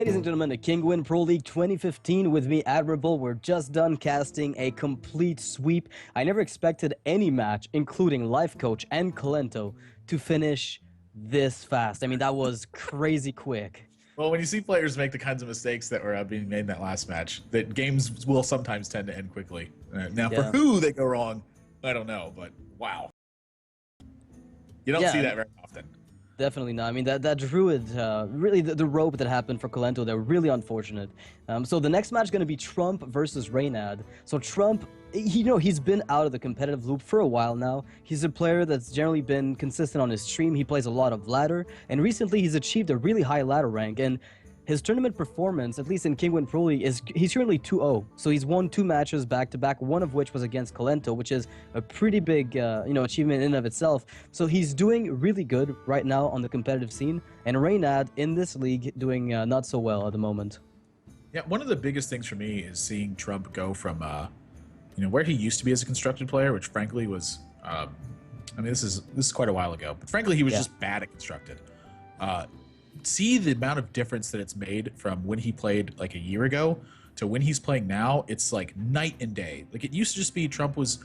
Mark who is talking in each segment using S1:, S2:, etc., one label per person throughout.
S1: Ladies and gentlemen, the Kinguin Pro League 2015 with me, Admirable. We're just done casting a complete sweep. I never expected any match, including Life Coach and Colento, to finish this fast. I mean, that was crazy quick.
S2: Well, when you see players make the kinds of mistakes that were being made in that last match, that games will sometimes tend to end quickly. Now, for who they go wrong, I don't know, but wow. You don't see that very often.
S1: Definitely not. I mean, that Druid, really, the rope that happened for Colento, they're really unfortunate. So the next match is going to be Trump versus Reynad. So Trump, he's been out of the competitive loop for a while now. He's a player that's generally been consistent on his stream. He plays a lot of ladder, and recently he's achieved a really high ladder rank. And his tournament performance, at least in Kinguin Pro League, he's currently 2-0. So he's won 2 matches back-to-back, one of which was against Colento, which is a pretty big achievement in and of itself. So he's doing really good right now on the competitive scene, and Reynad in this league doing not so well at the moment.
S2: Yeah, one of the biggest things for me is seeing Trump go from where he used to be as a constructed player, which frankly was I mean, this is quite a while ago, but frankly he was just bad at constructed. See the amount of difference that it's made from when he played like a year ago to when he's playing now. It's like night and day. Like, it used to just be Trump was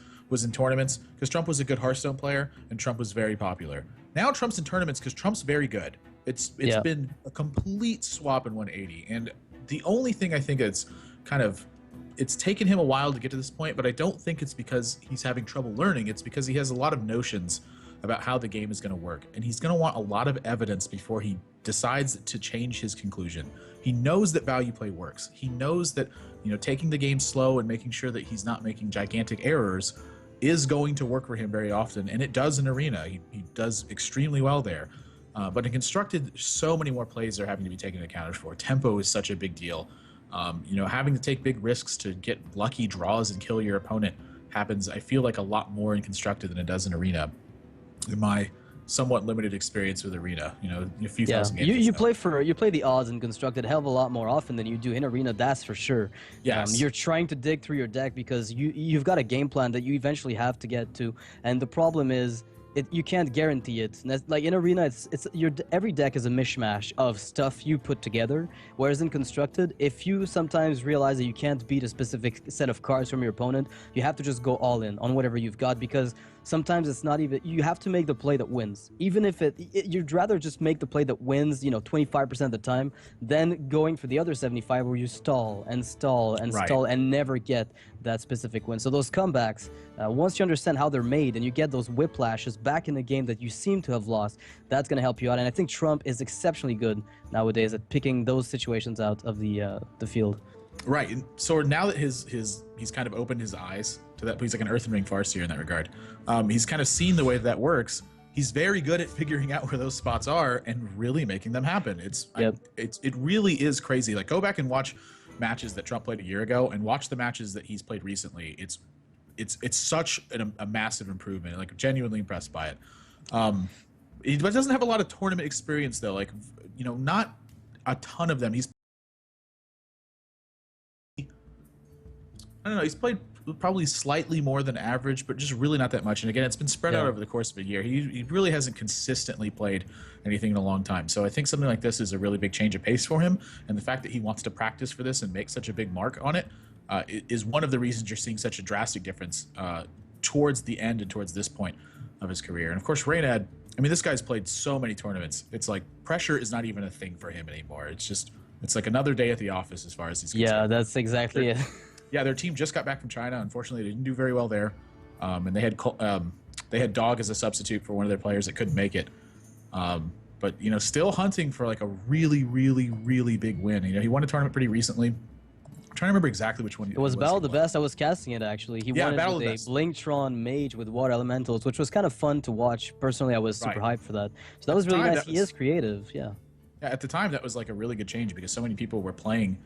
S2: in tournaments because Trump was a good Hearthstone player and Trump was very popular. Now Trump's in tournaments because Trump's very good. It's been a complete swap in 180. And the only thing I think it's taken him a while to get to this point, but I don't think it's because he's having trouble learning. It's because he has a lot of notions about how the game is going to work, and he's going to want a lot of evidence before he decides to change his conclusion. He knows that value play works. He knows that taking the game slow and making sure that he's not making gigantic errors is going to work for him very often, and it does in Arena. He does extremely well there. But in Constructed, so many more plays are having to be taken accounted for. Tempo is such a big deal. Having to take big risks to get lucky draws and kill your opponent happens, I feel like, a lot more in Constructed than it does in Arena. In my somewhat limited experience with Arena, a few thousand games.
S1: You play the odds in Constructed a hell of a lot more often than you do in Arena. That's for sure.
S2: Yes.
S1: You're trying to dig through your deck because you've got a game plan that you eventually have to get to, and the problem is you can't guarantee it. Like in Arena, every deck is a mishmash of stuff you put together. Whereas in Constructed, if you sometimes realize that you can't beat a specific set of cards from your opponent, you have to just go all in on whatever you've got, because sometimes it's not even, you have to make the play that wins. Even if you'd rather just make the play that wins, 25% of the time, than going for the other 75 where you stall and stall and stall and never get that specific win. So those comebacks, once you understand how they're made and you get those whiplashes back in a game that you seem to have lost, that's going to help you out. And I think Trump is exceptionally good nowadays at picking those situations out of the field.
S2: Right. And so now that he's kind of opened his eyes to that, he's like an Earthen Ring Farseer in that regard. He's kind of seen the way that works. He's very good at figuring out where those spots are and really making them happen. It really is crazy. Like, go back and watch matches that Trump played a year ago and watch the matches that he's played recently. It's such a massive improvement. Like, genuinely impressed by it. He doesn't have a lot of tournament experience though. Like, not a ton of them. He's played probably slightly more than average, but just really not that much. And again, it's been spread out over the course of a year. He really hasn't consistently played anything in a long time. So I think something like this is a really big change of pace for him. And the fact that he wants to practice for this and make such a big mark on it is one of the reasons you're seeing such a drastic difference towards the end and towards this point of his career. And of course, Reynad, I mean, this guy's played so many tournaments. It's like pressure is not even a thing for him anymore. It's like another day at the office as far as he's concerned.
S1: Yeah, that's exactly it.
S2: Yeah, their team just got back from China. Unfortunately, they didn't do very well there, and they had Dog as a substitute for one of their players that couldn't make it. But still hunting for like a really, really, really big win. He won a tournament pretty recently. I'm trying to remember exactly which one.
S1: It was Battle of the Best. I was casting it actually. He won it with a Blingtron Mage with Water Elementals, which was kind of fun to watch. Personally, I was super hyped for that. So that was really nice. He is creative. Yeah.
S2: Yeah. At the time, that was like a really good change because so many people were playing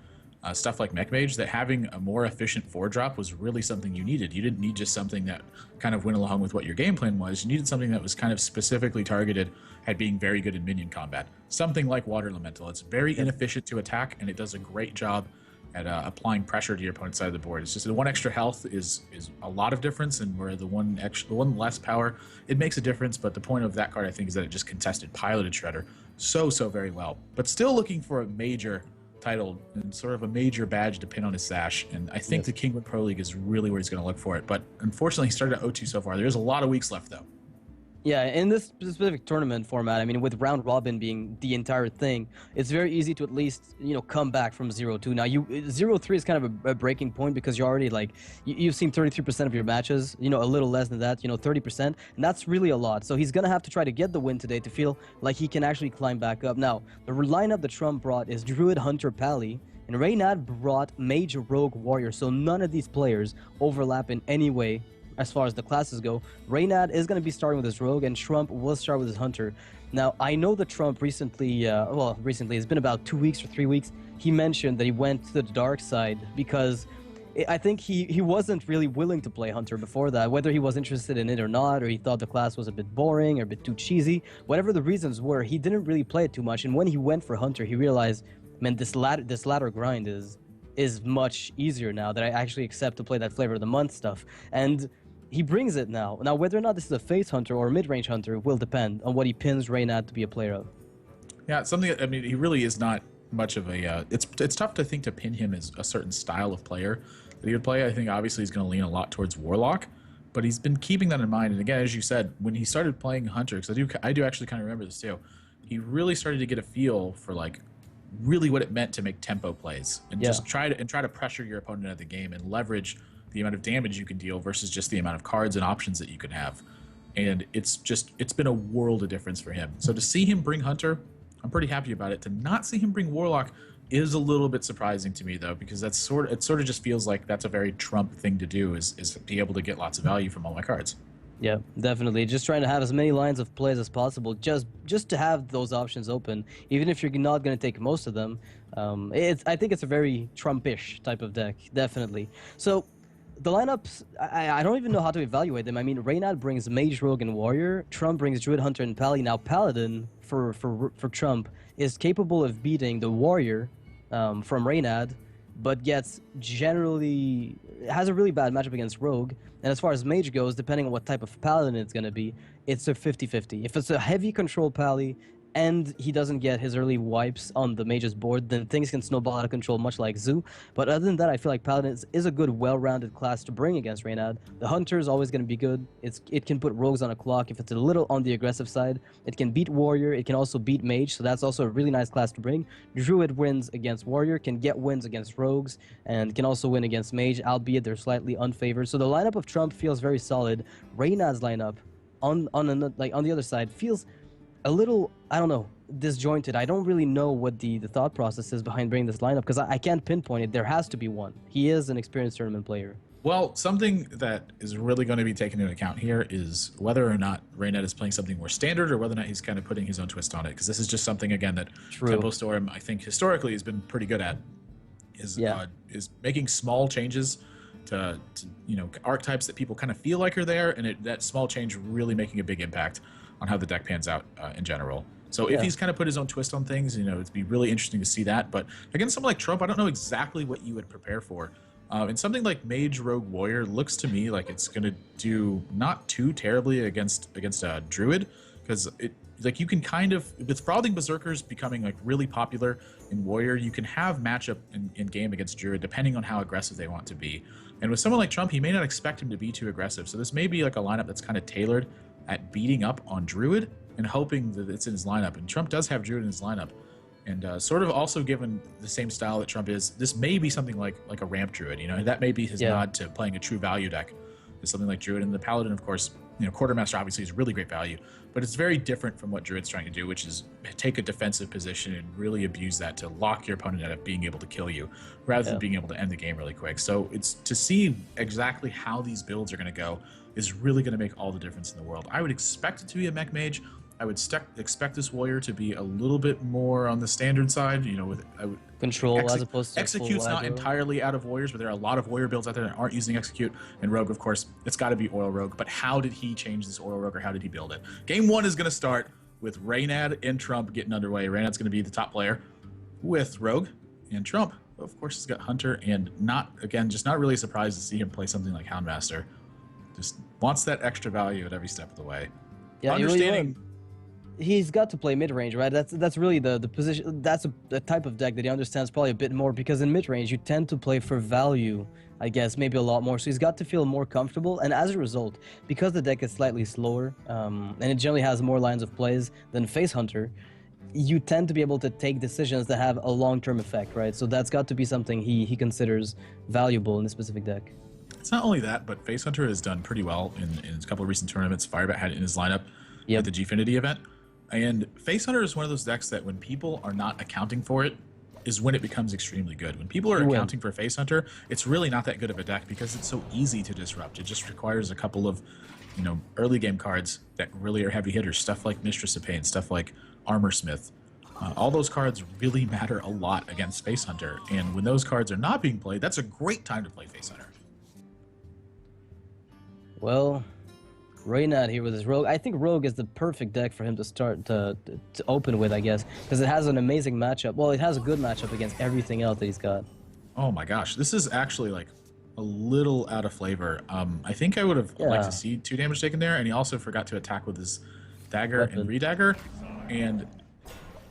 S2: stuff like Mech Mage, that having a more efficient 4-drop was really something you needed. You didn't need just something that kind of went along with what your game plan was. You needed something that was kind of specifically targeted at being very good in minion combat. Something like Water Elemental. It's very inefficient to attack, and it does a great job at applying pressure to your opponent's side of the board. It's just the one extra health is a lot of difference, and where the one less power, it makes a difference. But the point of that card, I think, is that it just contested Piloted Shredder so very well. But still looking for a major title and sort of a major badge to pin on his sash. And I think
S1: Yes.
S2: the Kinguin Pro League is really where he's going to look for it. But unfortunately, he started at O2 so far. There's a lot of weeks left, though.
S1: Yeah, in this specific tournament format, I mean, with round robin being the entire thing, it's very easy to at least, come back from 0-2. Now, 0-3 is kind of a breaking point because you're already like, you've seen 33% of your matches, a little less than that, 30%, and that's really a lot. So he's going to have to try to get the win today to feel like he can actually climb back up. Now, the lineup that Trump brought is Druid, Hunter, Pally, and Reynad brought Mage, Rogue, Warrior, so none of these players overlap in any way as far as the classes go. Reynad is going to be starting with his Rogue, and Trump will start with his Hunter. Now, I know that Trump recently, it's been about 2 weeks or 3 weeks, he mentioned that he went to the dark side because I think he wasn't really willing to play Hunter before that, whether he was interested in it or not, or he thought the class was a bit boring or a bit too cheesy. Whatever the reasons were, he didn't really play it too much, and when he went for Hunter, he realized, man, this ladder grind is much easier now that I actually accept to play that flavor of the month stuff. And he brings it now. Now, whether or not this is a face hunter or a mid-range hunter will depend on what he pins Reynad to be a player of.
S2: Yeah, something. I mean, he really is not much of a. It's tough to think to pin him as a certain style of player that he would play. I think obviously he's going to lean a lot towards Warlock, but he's been keeping that in mind. And again, as you said, when he started playing Hunter, because I do actually kind of remember this too, he really started to get a feel for like really what it meant to make tempo plays and just try to pressure your opponent out of the game and leverage the amount of damage you can deal versus just the amount of cards and options that you can have. And it's been a world of difference for him. So to see him bring Hunter, I'm pretty happy about it. To not see him bring Warlock is a little bit surprising to me, though, because it sort of just feels like that's a very Trump thing to do, is be able to get lots of value from all my cards.
S1: Yeah, definitely. Just trying to have as many lines of plays as possible, just to have those options open, even if you're not going to take most of them. I think it's a very Trumpish type of deck, definitely. So the lineups, I don't even know how to evaluate them. I mean, Reynad brings Mage, Rogue, and Warrior. Trump brings Druid, Hunter, and Pally. Now, Paladin, for Trump, is capable of beating the Warrior from Reynad, but has a really bad matchup against Rogue. And as far as Mage goes, depending on what type of Paladin it's going to be, it's a 50-50. If it's a heavy control Pally, and he doesn't get his early wipes on the Mage's board, then things can snowball out of control, much like Zoo. But other than that, I feel like Paladin is a good, well-rounded class to bring against Reynad. The Hunter is always going to be good. It can put Rogues on a clock if it's a little on the aggressive side. It can beat Warrior. It can also beat Mage, so that's also a really nice class to bring. Druid wins against Warrior, can get wins against Rogues, and can also win against Mage, albeit they're slightly unfavored. So the lineup of Trump feels very solid. Reynad's lineup on the other side feels a little, I don't know, disjointed. I don't really know what the thought process is behind bringing this lineup, because I can't pinpoint it. There has to be one. He is an experienced tournament player.
S2: Well, something that is really going to be taken into account here is whether or not Reynad is playing something more standard, or whether or not he's kind of putting his own twist on it, because this is just something, again, that Tempo Storm, I think, historically has been pretty good at, is making small changes to archetypes that people kind of feel like are there, and that small change really making a big impact on how the deck pans out in general. So if he's kind of put his own twist on things, it'd be really interesting to see that. But against someone like Trump, I don't know exactly what you would prepare for. And something like Mage, Rogue, Warrior looks to me like it's going to do not too terribly against Druid, because you can kind of, with Frothing Berserkers becoming like really popular in Warrior, you can have matchup in game against Druid depending on how aggressive they want to be. And with someone like Trump, he may not expect him to be too aggressive. So this may be like a lineup that's kind of tailored at beating up on Druid and hoping that it's in his lineup. And Trump does have Druid in his lineup. And sort of also given the same style that Trump is, this may be something like a ramp Druid. That may be his nod to playing a true value deck. Is something like Druid. And the Paladin, of course, Quartermaster obviously is really great value, but it's very different from what Druid's trying to do, which is take a defensive position and really abuse that to lock your opponent out of being able to kill you, rather than being able to end the game really quick. So it's to see exactly how these builds are going to go is really going to make all the difference in the world. I would expect it to be a mech mage. I would expect this warrior to be a little bit more on the standard side,
S1: control as opposed to
S2: execute's not entirely out of warriors, but there are a lot of warrior builds out there that aren't using execute. And rogue, of course, it's got to be oil rogue. But how did he change this oil rogue, or how did he build it? Game one is going to start with Reynad and Trump getting underway. Reynad's going to be the top player with rogue, and Trump, of course, has got hunter, and just not really surprised to see him play something like Houndmaster. Just wants that extra value at every step of the way.
S1: Yeah,
S2: Understanding.
S1: he's got to play mid range, right? That's really the position. That's the type of deck that he understands probably a bit more, because in mid range you tend to play for value, I guess, maybe a lot more. So he's got to feel more comfortable, and as a result, because the deck is slightly slower, and it generally has more lines of plays than Face Hunter, you tend to be able to take decisions that have a long-term effect, right? So that's got to be something he considers valuable in this specific deck.
S2: It's not only that, but Face Hunter has done pretty well in a couple of recent tournaments. Firebat had it in his lineup at the Gfinity event. And Face Hunter is one of those decks that when people are not accounting for it, is when it becomes extremely good. When people are accounting for Face Hunter, it's really not that good of a deck because it's so easy to disrupt. It just requires a couple of, early game cards that really are heavy hitters. Stuff like Mistress of Pain, stuff like Armor Smith. All those cards really matter a lot against Face Hunter. And when those cards are not being played, that's a great time to play Face Hunter.
S1: Well, Reynad here with his Rogue. I think Rogue is the perfect deck for him to start to open with, I guess, because it has an amazing matchup. Well, it has a good matchup against everything else that he's got.
S2: Oh my gosh, this is actually like a little out of flavor. I think I would have liked to see 2 damage taken there, and he also forgot to attack with his dagger and redagger. And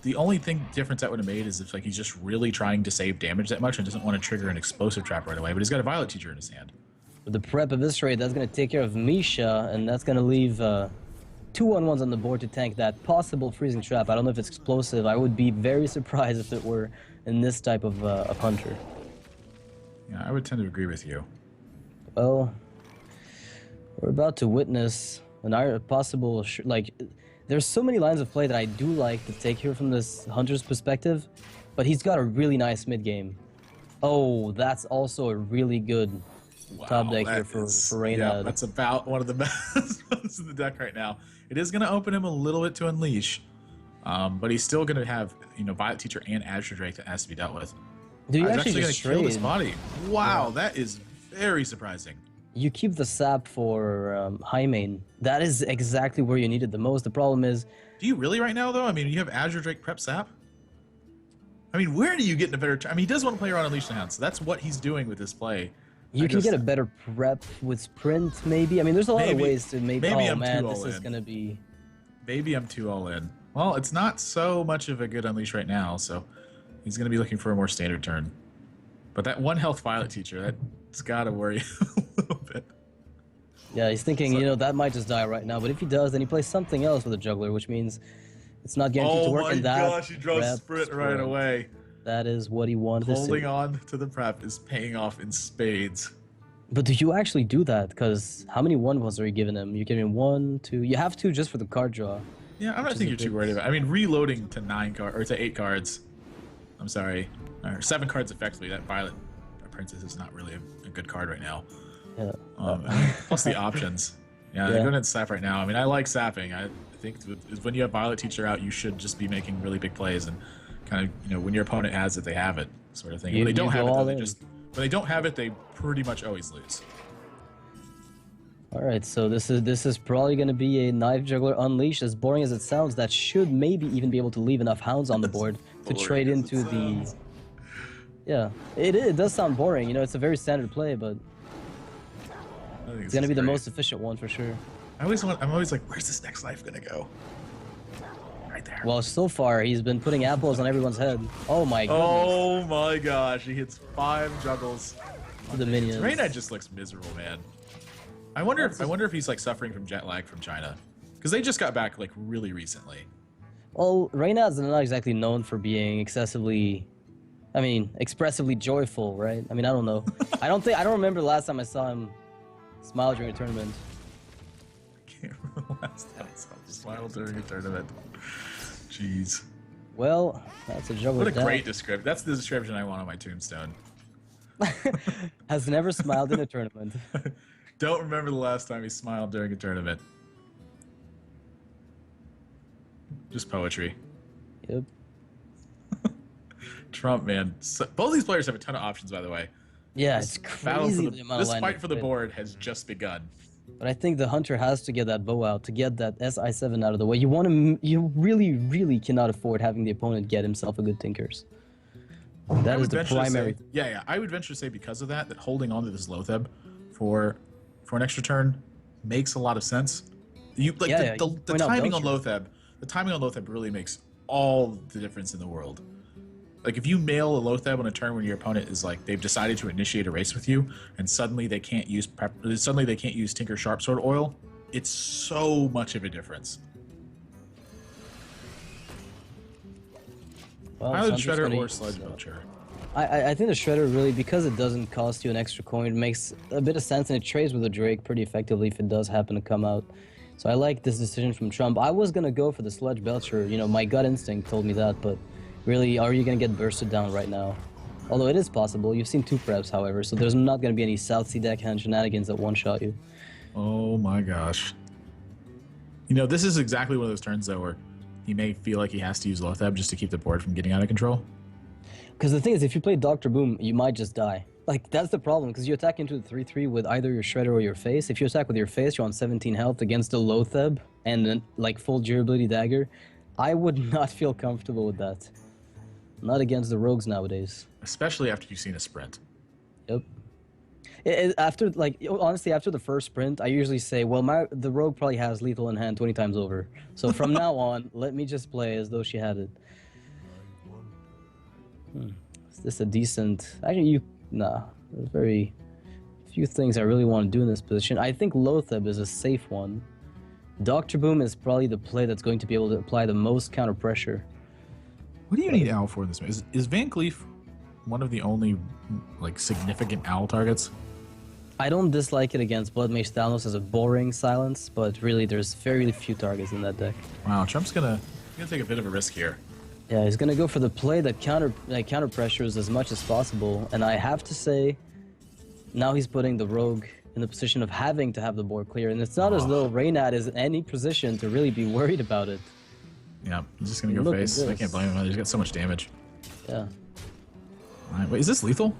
S2: the only difference that would have made is if he's just really trying to save damage that much and doesn't want to trigger an explosive trap right away. But he's got a Violet Teacher in his hand.
S1: With the prep eviscerate, that's going to take care of Misha, and that's going to leave 2/1/1s on the board to tank that possible freezing trap. I don't know if it's explosive. I would be very surprised if it were in this type of hunter.
S2: Yeah, I would tend to agree with you.
S1: Well, we're about to witness a possible there's so many lines of play that I do like to take here from this hunter's perspective, but he's got a really nice mid game. Oh, that's also a really good top deck here for Reynad.
S2: Yeah, that's about one of the best ones in the deck right now. It is going to open him a little bit to unleash, but he's still going to have Violet Teacher and Azure Drake that has to be dealt with.
S1: Do you
S2: he's
S1: actually
S2: going
S1: just
S2: to kill this
S1: trade?
S2: body? Wow, that is very surprising.
S1: You keep the sap for high main. That is exactly where you need it the most. The problem is,
S2: do you really right now though? I mean, you have Azure Drake prep sap. I mean, where do you get in a better? I mean, he does want to play around Unleash the Hound, so that's what he's doing with this play.
S1: You can get a better prep with sprint, maybe. I mean, there's a lot of ways to maybe. Oh
S2: I'm
S1: man,
S2: too
S1: this
S2: all
S1: is
S2: in.
S1: gonna be.
S2: Maybe I'm too all in. Well, it's not so much of a good unleash right now, so he's gonna be looking for a more standard turn. But that 1 health Violet Teacher, that's gotta worry a little bit.
S1: Yeah, he's thinking, that might just die right now. But if he does, then he plays something else with a juggler, which means it's not guaranteed to work.
S2: Oh my gosh, he draws sprint right away.
S1: That is what he wanted.
S2: Holding on to the prep is paying off in spades.
S1: But do you actually do that? Because how many 1/1s are you giving him? You're giving 1, 2. You have 2 just for the card draw.
S2: Yeah, I'm not think you're too worried about it. I mean, reloading to 9 cards or to 8 cards. I'm sorry, or 7 cards effectively. That Violet Princess is not really a good card right now.
S1: Yeah.
S2: Plus the options. Yeah, they're going to sap right now. I mean, I like sapping. I think when you have Violet Teacher out, you should just be making really big plays and kind of, when your opponent has it, they have it, sort of thing. When they don't have it, though, when they don't have it, they pretty much always lose.
S1: All right, so this is probably going to be a Knife Juggler Unleashed. As boring as it sounds, that should maybe even be able to leave enough hounds on the board to trade into the. Yeah, it does sound boring. It's a very standard play, but it's going to be the most efficient one for sure.
S2: I'm always like, where's this next life going to go? Right there.
S1: Well, so far he's been putting apples on everyone's head. Oh my goodness.
S2: Oh my gosh, he hits 5 juggles.
S1: The minions.
S2: Reynad just looks miserable, man. I wonder if he's suffering from jet lag from China, because they just got back really recently.
S1: Well, Reynad's not exactly known for being expressively joyful, right? I mean, I don't know. I don't remember the last time I saw him smile during a tournament.
S2: I can't remember the last time I saw him smile during a tournament. Jeez.
S1: Well, that's a juggler.
S2: What a great description. That's the description I want on my tombstone.
S1: Has never smiled in a tournament.
S2: Don't remember the last time he smiled during a tournament. Just poetry.
S1: Yep.
S2: Trump, man. Both these players have a ton of options, by the way.
S1: Yeah, it's crazy.
S2: This fight for the board has just begun.
S1: But I think the hunter has to get that bow out to get that SI7 out of the way. You really, really cannot afford having the opponent get himself a good Tinkers. That is the primary.
S2: Yeah. I would venture to say because of that holding on to this Lotheb for an extra turn makes a lot of sense. The timing on Lotheb, the timing on Lotheb really makes all the difference in the world. Like if you nail a Lotheb on a turn when your opponent is like they've decided to initiate a race with you, and suddenly they can't use Tinker Sharpsword Oil, it's so much of a difference.
S1: Well,
S2: Pilot Shredder or Sludge Belcher.
S1: I think the Shredder really, because it doesn't cost you an extra coin, it makes a bit of sense, and it trades with the Drake pretty effectively if it does happen to come out. So I like this decision from Trump. I was gonna go for the Sludge Belcher, you know, my gut instinct told me that, but really, are you gonna get bursted down right now? Although it is possible. You've seen 2 preps, however, so there's not gonna be any South Sea deck hand shenanigans that one-shot you.
S2: Oh my gosh. You know, this is exactly one of those turns though where he may feel like he has to use Lotheb just to keep the board from getting out of control.
S1: Because the thing is, if you play Dr. Boom, you might just die. Like, that's the problem, because you attack into the 3-3 with either your Shredder or your face. If you attack with your face, you're on 17 health against a Lotheb and then, like, full durability dagger. I would not feel comfortable with that. Not against the rogues nowadays.
S2: Especially after you've seen a sprint.
S1: Yep. After, like, honestly, after the first sprint, I usually say, well, the rogue probably has lethal in hand 20 times over. So from now on, let me just play as though she had it. Is this a decent... Actually, nah. There's very few things I really want to do in this position. I think Lotheb is a safe one. Dr. Boom is probably the play that's going to be able to apply the most counter pressure.
S2: What do you need Owl for in this? Is Van Cleef one of the only like significant Owl targets?
S1: I don't dislike it against Blood Mage Thanos as a boring silence, but really there's very few targets in that deck.
S2: Wow, Trump's gonna take a bit of a risk here.
S1: Yeah, he's gonna go for the play that counter pressures as much as possible, and I have to say, now he's putting the rogue in the position of having to have the board clear, and it's not as though Reynad is in any position to really be worried about it.
S2: Yeah, he's just gonna go face. I can't blame him. He's got so much damage.
S1: Yeah.
S2: All right, wait, is this lethal?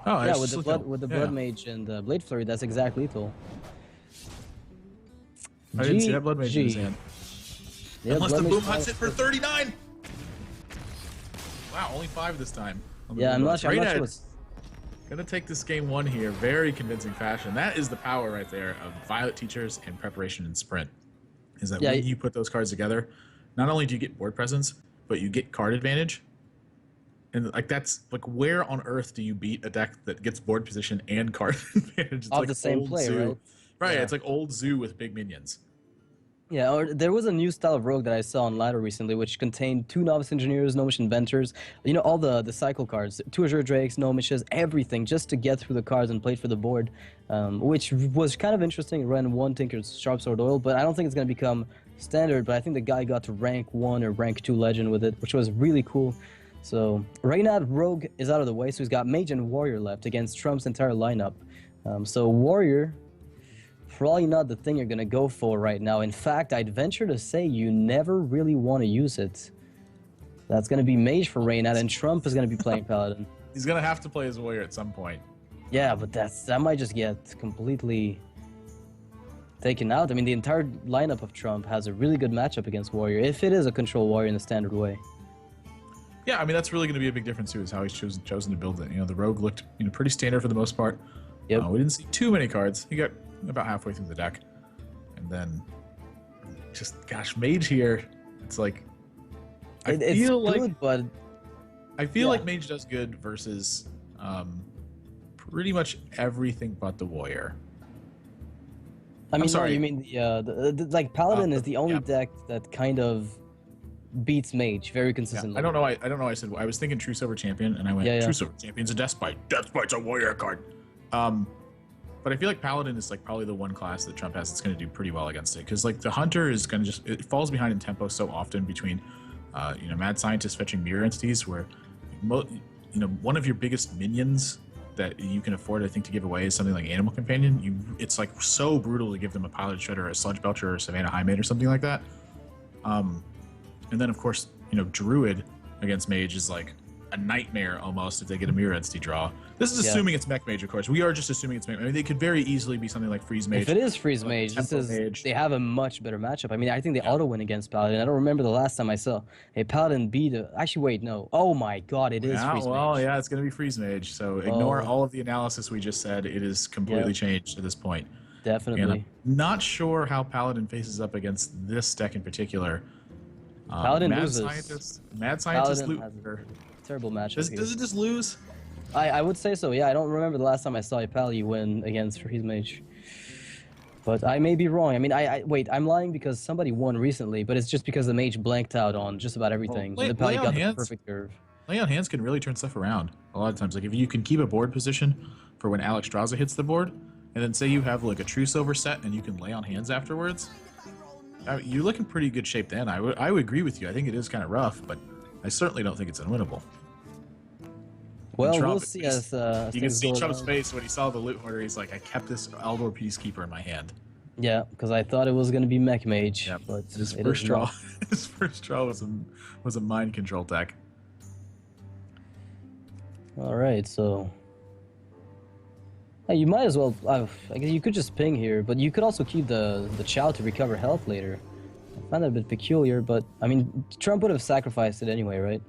S2: Oh,
S1: yeah, with the Blood Mage and Blade Flurry, that's exact lethal.
S2: I didn't see that Blood Mage in his hand.
S1: Yeah,
S2: unless the Boom hunts it for 39. Wow, only 5 this time.
S1: Yeah, I'm not sure.
S2: Gonna take this game 1 here, very convincing fashion. That is the power right there of Violet Teachers and Preparation and Sprint. Is that when you put those cards together, not only do you get board presence, but you get card advantage. And like that's like where on earth do you beat a deck that gets board position and card advantage? It's
S1: of
S2: like
S1: the same play,
S2: Zoo.
S1: right?
S2: Right,
S1: yeah.
S2: It's like old Zoo with big minions.
S1: Yeah, or there was a new style of rogue that I saw on ladder recently, which contained 2 Novice Engineers, Gnomish Inventors, you know, all the cycle cards, 2 Azure Drakes, Gnomishes, everything, just to get through the cards and play for the board, which was kind of interesting. It ran 1 Tinker's Sharpsword Oil, but I don't think it's going to become standard, but I think the guy got to rank 1 or rank 2 Legend with it, which was really cool. So, Reynad Rogue is out of the way, so he's got Mage and Warrior left against Trump's entire lineup. So Warrior... probably not the thing you're going to go for right now. In fact, I'd venture to say you never really want to use it. That's going to be Mage for Reynad, and Trump is going to be playing Paladin.
S2: He's going to have to play his Warrior at some point.
S1: Yeah, but that might just get completely taken out. I mean, the entire lineup of Trump has a really good matchup against Warrior, if it is a control Warrior in the standard way.
S2: Yeah, I mean, that's really going to be a big difference, too, is how he's chosen to build it. You know, the Rogue looked pretty standard for the most part.
S1: Yep.
S2: We didn't see too many cards. He got about halfway through the deck. And then, just, gosh, Mage here, it's like... I feel like Mage does good versus pretty much everything but the Warrior.
S1: I mean,
S2: I'm sorry.
S1: No, you mean like Paladin is the only deck that kind of beats Mage very consistently.
S2: Yeah, I don't know. I said I was thinking True Silver Champion, and I went True Silver Champion's a Deathbite. Deathbite's a Warrior card. But I feel like Paladin is like probably the one class that Trump has that's going to do pretty well against it, because like the Hunter is going to it falls behind in tempo so often between Mad Scientist fetching mirror entities, where one of your biggest minions that you can afford, I think, to give away is something like Animal Companion. It's like so brutal to give them a Pilot Shredder, a Sludge Belcher, or a Savannah Highmate or something like that. And then of course, Druid against Mage is like a nightmare almost if they get a mirror entity draw. This is assuming it's Mech Mage, of course. We are just assuming it's Mech. I mean, they could very easily be something like Freeze Mage.
S1: If it is Freeze Mage, they have a much better matchup. I mean, I think they auto win against Paladin. I don't remember the last time I saw a Paladin beat a... Actually, wait, no. Oh my God, it is Freeze Mage.
S2: Well, yeah, it's going to be Freeze Mage. So ignore all of the analysis we just said. It is completely changed at this point.
S1: Definitely.
S2: And I'm not sure how Paladin faces up against this deck in particular.
S1: Paladin
S2: Mad
S1: loses.
S2: Scientist. Mad Scientist
S1: Paladin has
S2: loot.
S1: a terrible matchup
S2: Does
S1: here.
S2: it just lose?
S1: I would say so. Yeah, I don't remember the last time I saw a Pally win against Freeze Mage. But I may be wrong. I mean, wait, I'm lying because somebody won recently, but it's just because the mage blanked out on just about everything.
S2: Well,
S1: And the Pally got the perfect curve.
S2: Lay on hands can really turn stuff around a lot of times. Like if you can keep a board position for when Alexstrasza hits the board, and then say you have like a True Silver set and you can lay on hands afterwards, you're looking pretty good shape then. I would agree with you. I think it is kind of rough, but I certainly don't think it's unwinnable.
S1: Well,
S2: Trump,
S1: we'll see as
S2: you can see Trump's face when he saw the loot order. He's like, I kept this Eldor Peacekeeper in my hand.
S1: Yeah, because I thought it was going to be Mech Mage.
S2: Yep.
S1: But
S2: his first draw, his first draw was a mind control deck.
S1: All right, so hey, you might as well. I guess you could just ping here, but you could also keep the Chow to recover health later. I find that a bit peculiar, but I mean, Trump would have sacrificed it anyway, right?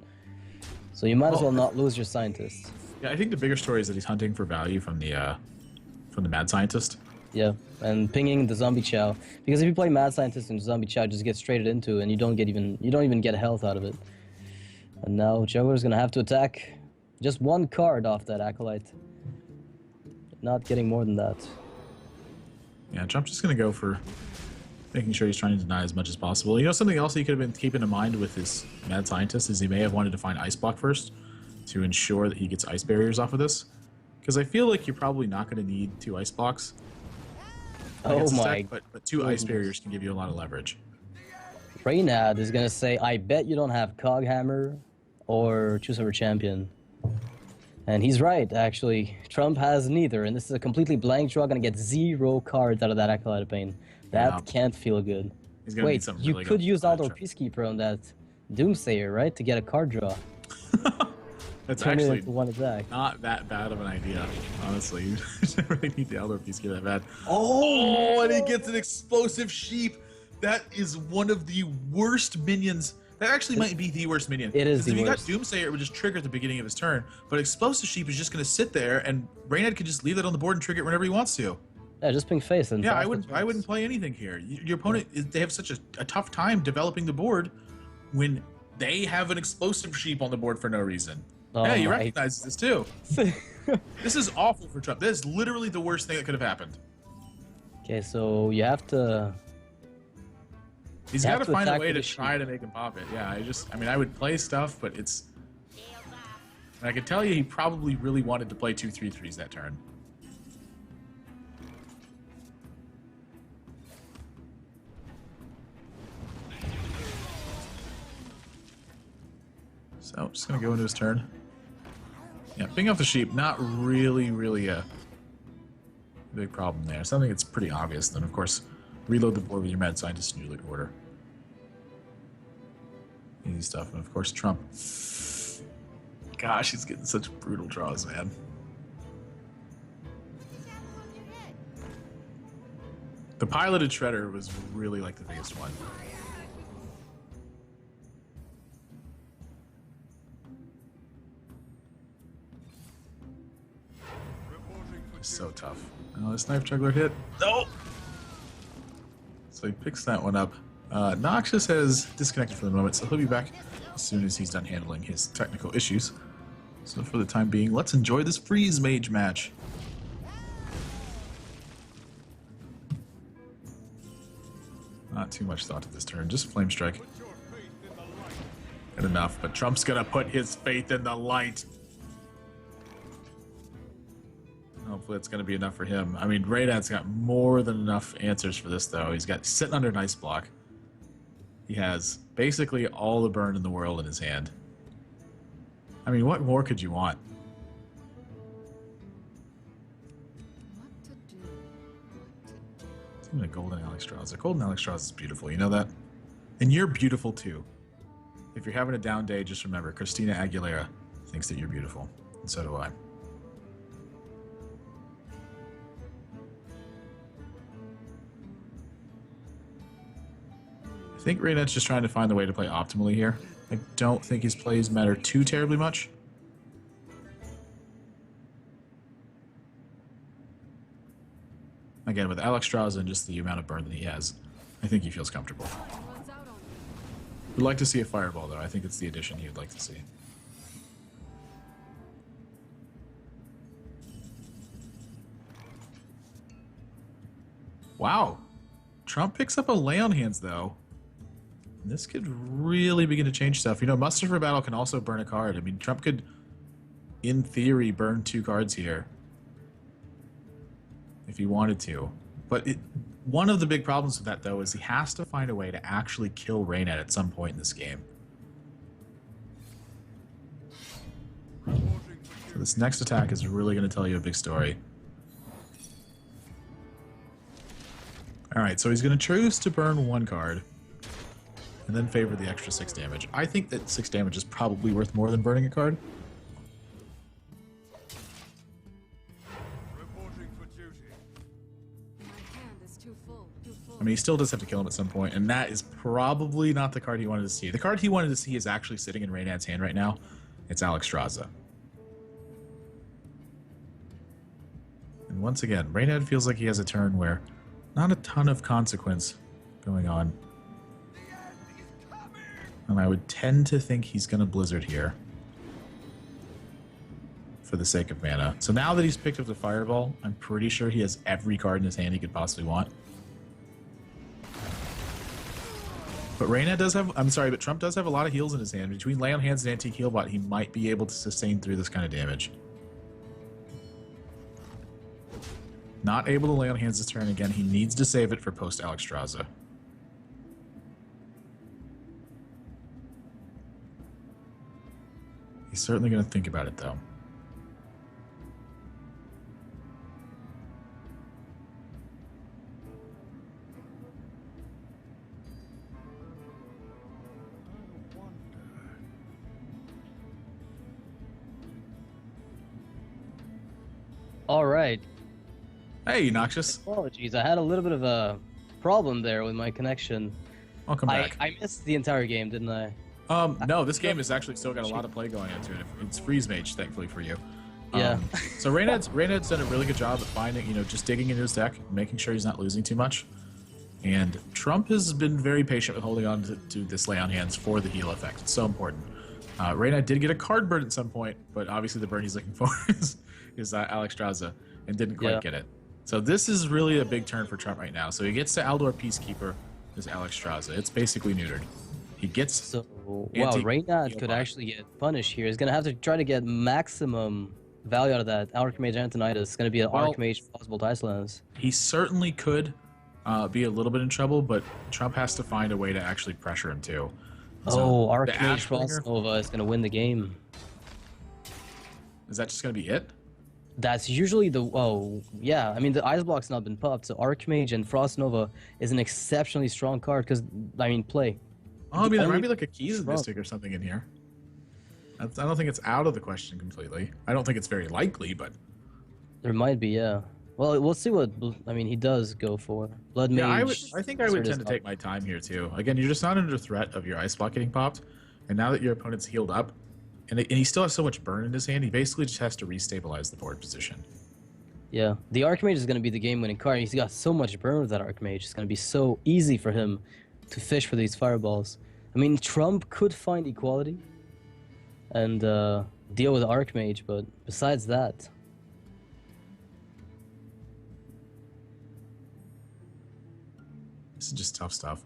S1: So you might as well not lose your scientist.
S2: Yeah, I think the bigger story is that he's hunting for value from the Mad Scientist.
S1: Yeah, and pinging the Zombie Chow, because if you play Mad Scientist and Zombie Chow, just gets traded into, and you don't even get health out of it. And now Juggler's gonna have to attack just one card off that Acolyte. Not getting more than that.
S2: Yeah, Trump's just gonna go for making sure he's trying to deny as much as possible. You know, something else he could have been keeping in mind with his Mad Scientist is he may have wanted to find Ice Block first to ensure that he gets Ice Barriers off of this. Because I feel like you're probably not going to need 2 Ice Blocks.
S1: Oh my!
S2: But 2 Ice Barriers can give you a lot of leverage.
S1: Reynad is gonna say, "I bet you don't have Coghammer or Choose Over Champion." And he's right, actually. Trump has neither, and this is a completely blank draw. Gonna get 0 cards out of that Acolyte of Pain. That can't feel good. Wait, you could use Eldor Peacekeeper on that Doomsayer, right, to get a card draw.
S2: That's
S1: Turn
S2: actually
S1: it into one attack.
S2: Not that bad of an idea, honestly. You don't really need the Eldor Peacekeeper that bad. Oh, and he gets an Explosive Sheep. That is one of the worst minions. That actually might be the worst minion.
S1: It is the worst.
S2: If you got Doomsayer, it would just trigger at the beginning of his turn. But Explosive Sheep is just going to sit there, and Reynad could just leave that on the board and trigger it whenever he wants to.
S1: Yeah, just ping face and.
S2: Yeah, I wouldn't play anything here. Your opponent, they have such a tough time developing the board when they have an Explosive Sheep on the board for no reason.
S1: Oh,
S2: yeah, you recognize this too. This is awful for Trump. This is literally the worst thing that could have happened.
S1: Okay, so you have to.
S2: He's got to find a way to try to make him pop it. Yeah, I mean, I would play stuff, but it's. I can tell you, he probably really wanted to play 2 3/3s that turn. So, just gonna go into his turn. Yeah, ping off the sheep, not really a big problem there. Something that's pretty obvious. Then, of course, reload the board with your Mad Scientist and your loot order. Easy stuff. And, of course, Trump. Gosh, he's getting such brutal draws, man. The piloted Shredder was really, like, the biggest one. So tough. Oh, this Knife Juggler hit. No! So he picks that one up. Noxious has disconnected for the moment, so he'll be back as soon as he's done handling his technical issues. So for the time being, let's enjoy this Freeze Mage match. Not too much thought to this turn, just Flame Strike. Good enough, but Trump's gonna put his faith in the light. Hopefully it's going to be enough for him. I mean, Reynad's got more than enough answers for this, though. He's sitting under an Ice Block. He has basically all the burn in the world in his hand. I mean, what more could you want? Even a Golden Alexstrasza. Golden Alexstrasza is beautiful, you know that? And you're beautiful, too. If you're having a down day, just remember, Christina Aguilera thinks that you're beautiful. And so do I. I think Reynad's just trying to find the way to play optimally here. I don't think his plays matter too terribly much. Again, with Alexstrasza and just the amount of burn that he has, I think he feels comfortable. Would like to see a fireball, though. I think it's the addition he would like to see. Wow. Trump picks up a lay on hands, though. And this could really begin to change stuff. You know, Muster for Battle can also burn a card. I mean, Trump could, in theory, burn 2 cards here. If he wanted to. But one of the big problems with that, though, is he has to find a way to actually kill Reynad at some point in this game. So this next attack is really going to tell you a big story. Alright, so he's going to choose to burn 1 card. And then favor the extra 6 damage. I think that 6 damage is probably worth more than burning a card. I mean, he still does have to kill him at some point, and that is probably not the card he wanted to see. The card he wanted to see is actually sitting in Reynad's hand right now. It's Alexstrasza. And once again, Reynad feels like he has a turn where not a ton of consequence going on. And I would tend to think he's going to Blizzard here. For the sake of mana. So now that he's picked up the Fireball, I'm pretty sure he has every card in his hand he could possibly want. But Reynad does have, I'm sorry, but Trump does have a lot of heals in his hand. Between Lay on Hands and Antique Healbot, he might be able to sustain through this kind of damage. Not able to Lay on Hands this turn again. He needs to save it for post Alexstrasza. He's certainly going to think about it, though.
S1: All right.
S2: Hey, Noxious.
S1: Apologies, I had a little bit of a problem there with my connection.
S2: Welcome back.
S1: I missed the entire game, didn't I?
S2: No, this game has actually still got a lot of play going into it. It's Freeze Mage, thankfully for you.
S1: Yeah.
S2: So Reynad's done a really good job at finding, just digging into his deck, making sure he's not losing too much. And Trump has been very patient with holding on to this Lay on Hands for the heal effect. It's so important. Reynad did get a card burn at some point, but obviously the burn he's looking for is Alexstrasza, and didn't quite get it. So this is really a big turn for Trump right now. So he gets to Aldor Peacekeeper, is Alexstrasza. It's basically neutered. He gets...
S1: So, wow, Reynad could actually get punished here. He's going to have to try to get maximum value out of that. Archmage Antonidas. It's going to be an Archmage Possible Icelands.
S2: He certainly could be a little bit in trouble, but Trump has to find a way to actually pressure him too. So
S1: Archmage Frost Nova is going to win the game.
S2: Is that just going to be it?
S1: That's usually the... Oh, yeah. I mean, the Ice Block's not been popped, so Archmage and Frost Nova is an exceptionally strong card because, I mean, play.
S2: Oh, I mean, there might be like a Keys Mystic or something in here. I don't think it's out of the question completely. I don't think it's very likely, but...
S1: There might be, yeah. Well, we'll see what... I mean, he does go for. Blood Mage...
S2: I think I would tend to take my time here, too. Again, you're just not under threat of your Ice Block getting popped, and now that your opponent's healed up, and he still has so much burn in his hand, he basically just has to restabilize the board position.
S1: Yeah, the Archmage is going to be the game-winning card. He's got so much burn with that Archmage. It's going to be so easy for him to fish for these fireballs. I mean, Trump could find equality and deal with the Archmage, but besides that...
S2: This is just tough stuff.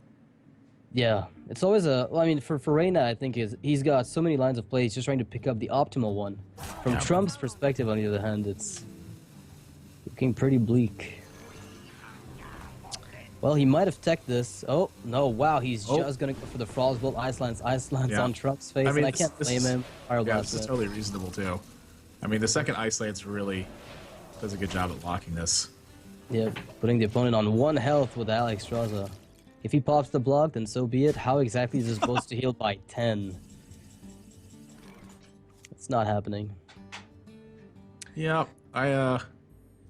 S1: Yeah, it's always a... Well, I mean, for Reynad, I think he's got so many lines of play, he's just trying to pick up the optimal one. From Trump's perspective, on the other hand, it's looking pretty bleak. Well, he might have teched this. Oh, no, wow, he's just going to go for the Frostbolt Icelands on Trump's face, and I can't blame him.
S2: This is totally reasonable, too. I mean, the second Icelands really does a good job at locking this.
S1: Yeah, putting the opponent on 1 health with Alexstrasza. If he pops the block, then so be it. How exactly is he supposed to heal by 10? It's not happening.
S2: Yeah, I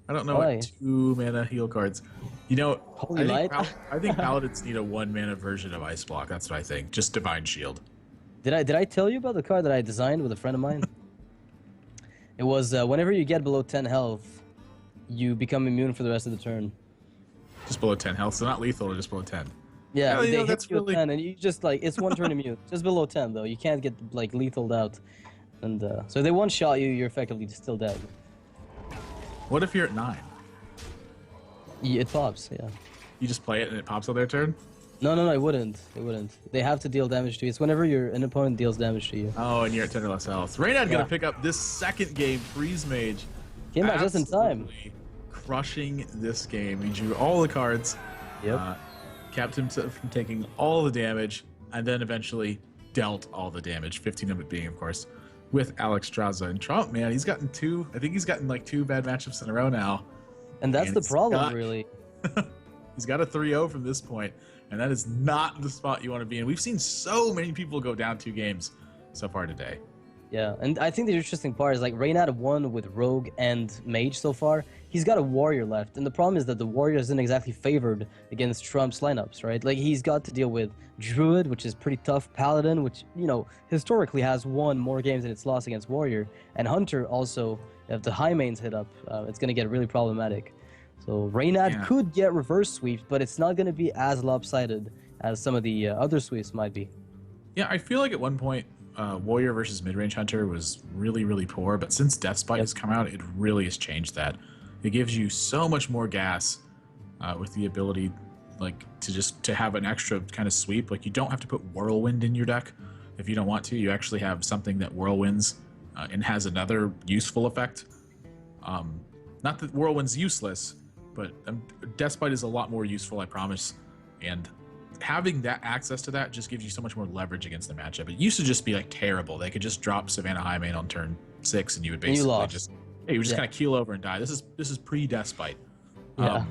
S2: don't know what 2 mana heal cards. I think Paladins need a 1 mana version of Ice Block. That's what I think. Just Divine Shield.
S1: Did I tell you about the card that I designed with a friend of mine? It was whenever you get below 10 health, you become immune for the rest of the turn.
S2: Just below 10 health, so not lethal, or just below 10.
S1: Yeah,
S2: Yeah, you
S1: they
S2: know,
S1: hit
S2: that's
S1: you at
S2: really
S1: 10, and you just like it's one turn immune, just below 10 though. You can't get like lethaled out, and so if they one shot you, you're effectively still dead.
S2: What if you're at 9?
S1: It pops, yeah.
S2: You just play it and it pops on their turn?
S1: No, no, no, it wouldn't. It wouldn't. They have to deal damage to you. It's whenever an opponent deals damage to you.
S2: Oh, and you're at 10 or less health. Reynad gonna pick up this second game. Freeze Mage.
S1: Came back just in time.
S2: Crushing this game. He drew all the cards.
S1: Yep.
S2: Kept him from taking all the damage, and then eventually dealt all the damage. 15 of it being, of course, with Alex Straza. And Trump, man, he's gotten two. I think he's gotten like 2 bad matchups in a row now.
S1: And that's the problem, really.
S2: He's got a 3-0 from this point, and that is not the spot you want to be in. We've seen so many people go down 2 games so far today.
S1: Yeah, and I think the interesting part is like Reynad won with Rogue and Mage so far. He's got a Warrior left, and the problem is that the Warrior isn't exactly favored against Trump's lineups, right? Like he's got to deal with Druid, which is pretty tough, Paladin, which, you know, historically has won more games than it's lost against Warrior, and Hunter also, if the high mains hit up, it's going to get really problematic. So Reynad could get reverse sweeps, but it's not going to be as lopsided as some of the other sweeps might be.
S2: Yeah, I feel like at one point, Warrior versus Midrange Hunter was really, really poor, but since Deathspite has come out, it really has changed that. It gives you so much more gas with the ability, like, to have an extra kind of sweep. Like, you don't have to put Whirlwind in your deck if you don't want to. You actually have something that Whirlwinds and has another useful effect. Not that Whirlwind's useless, but Deathspite is a lot more useful, I promise. And having that access to that just gives you so much more leverage against the matchup. It used to just be like terrible. They could just drop Savannah Highmane on turn 6, and you would basically you would just kind of keel over and die. This is pre-Deathspite.
S1: Yeah.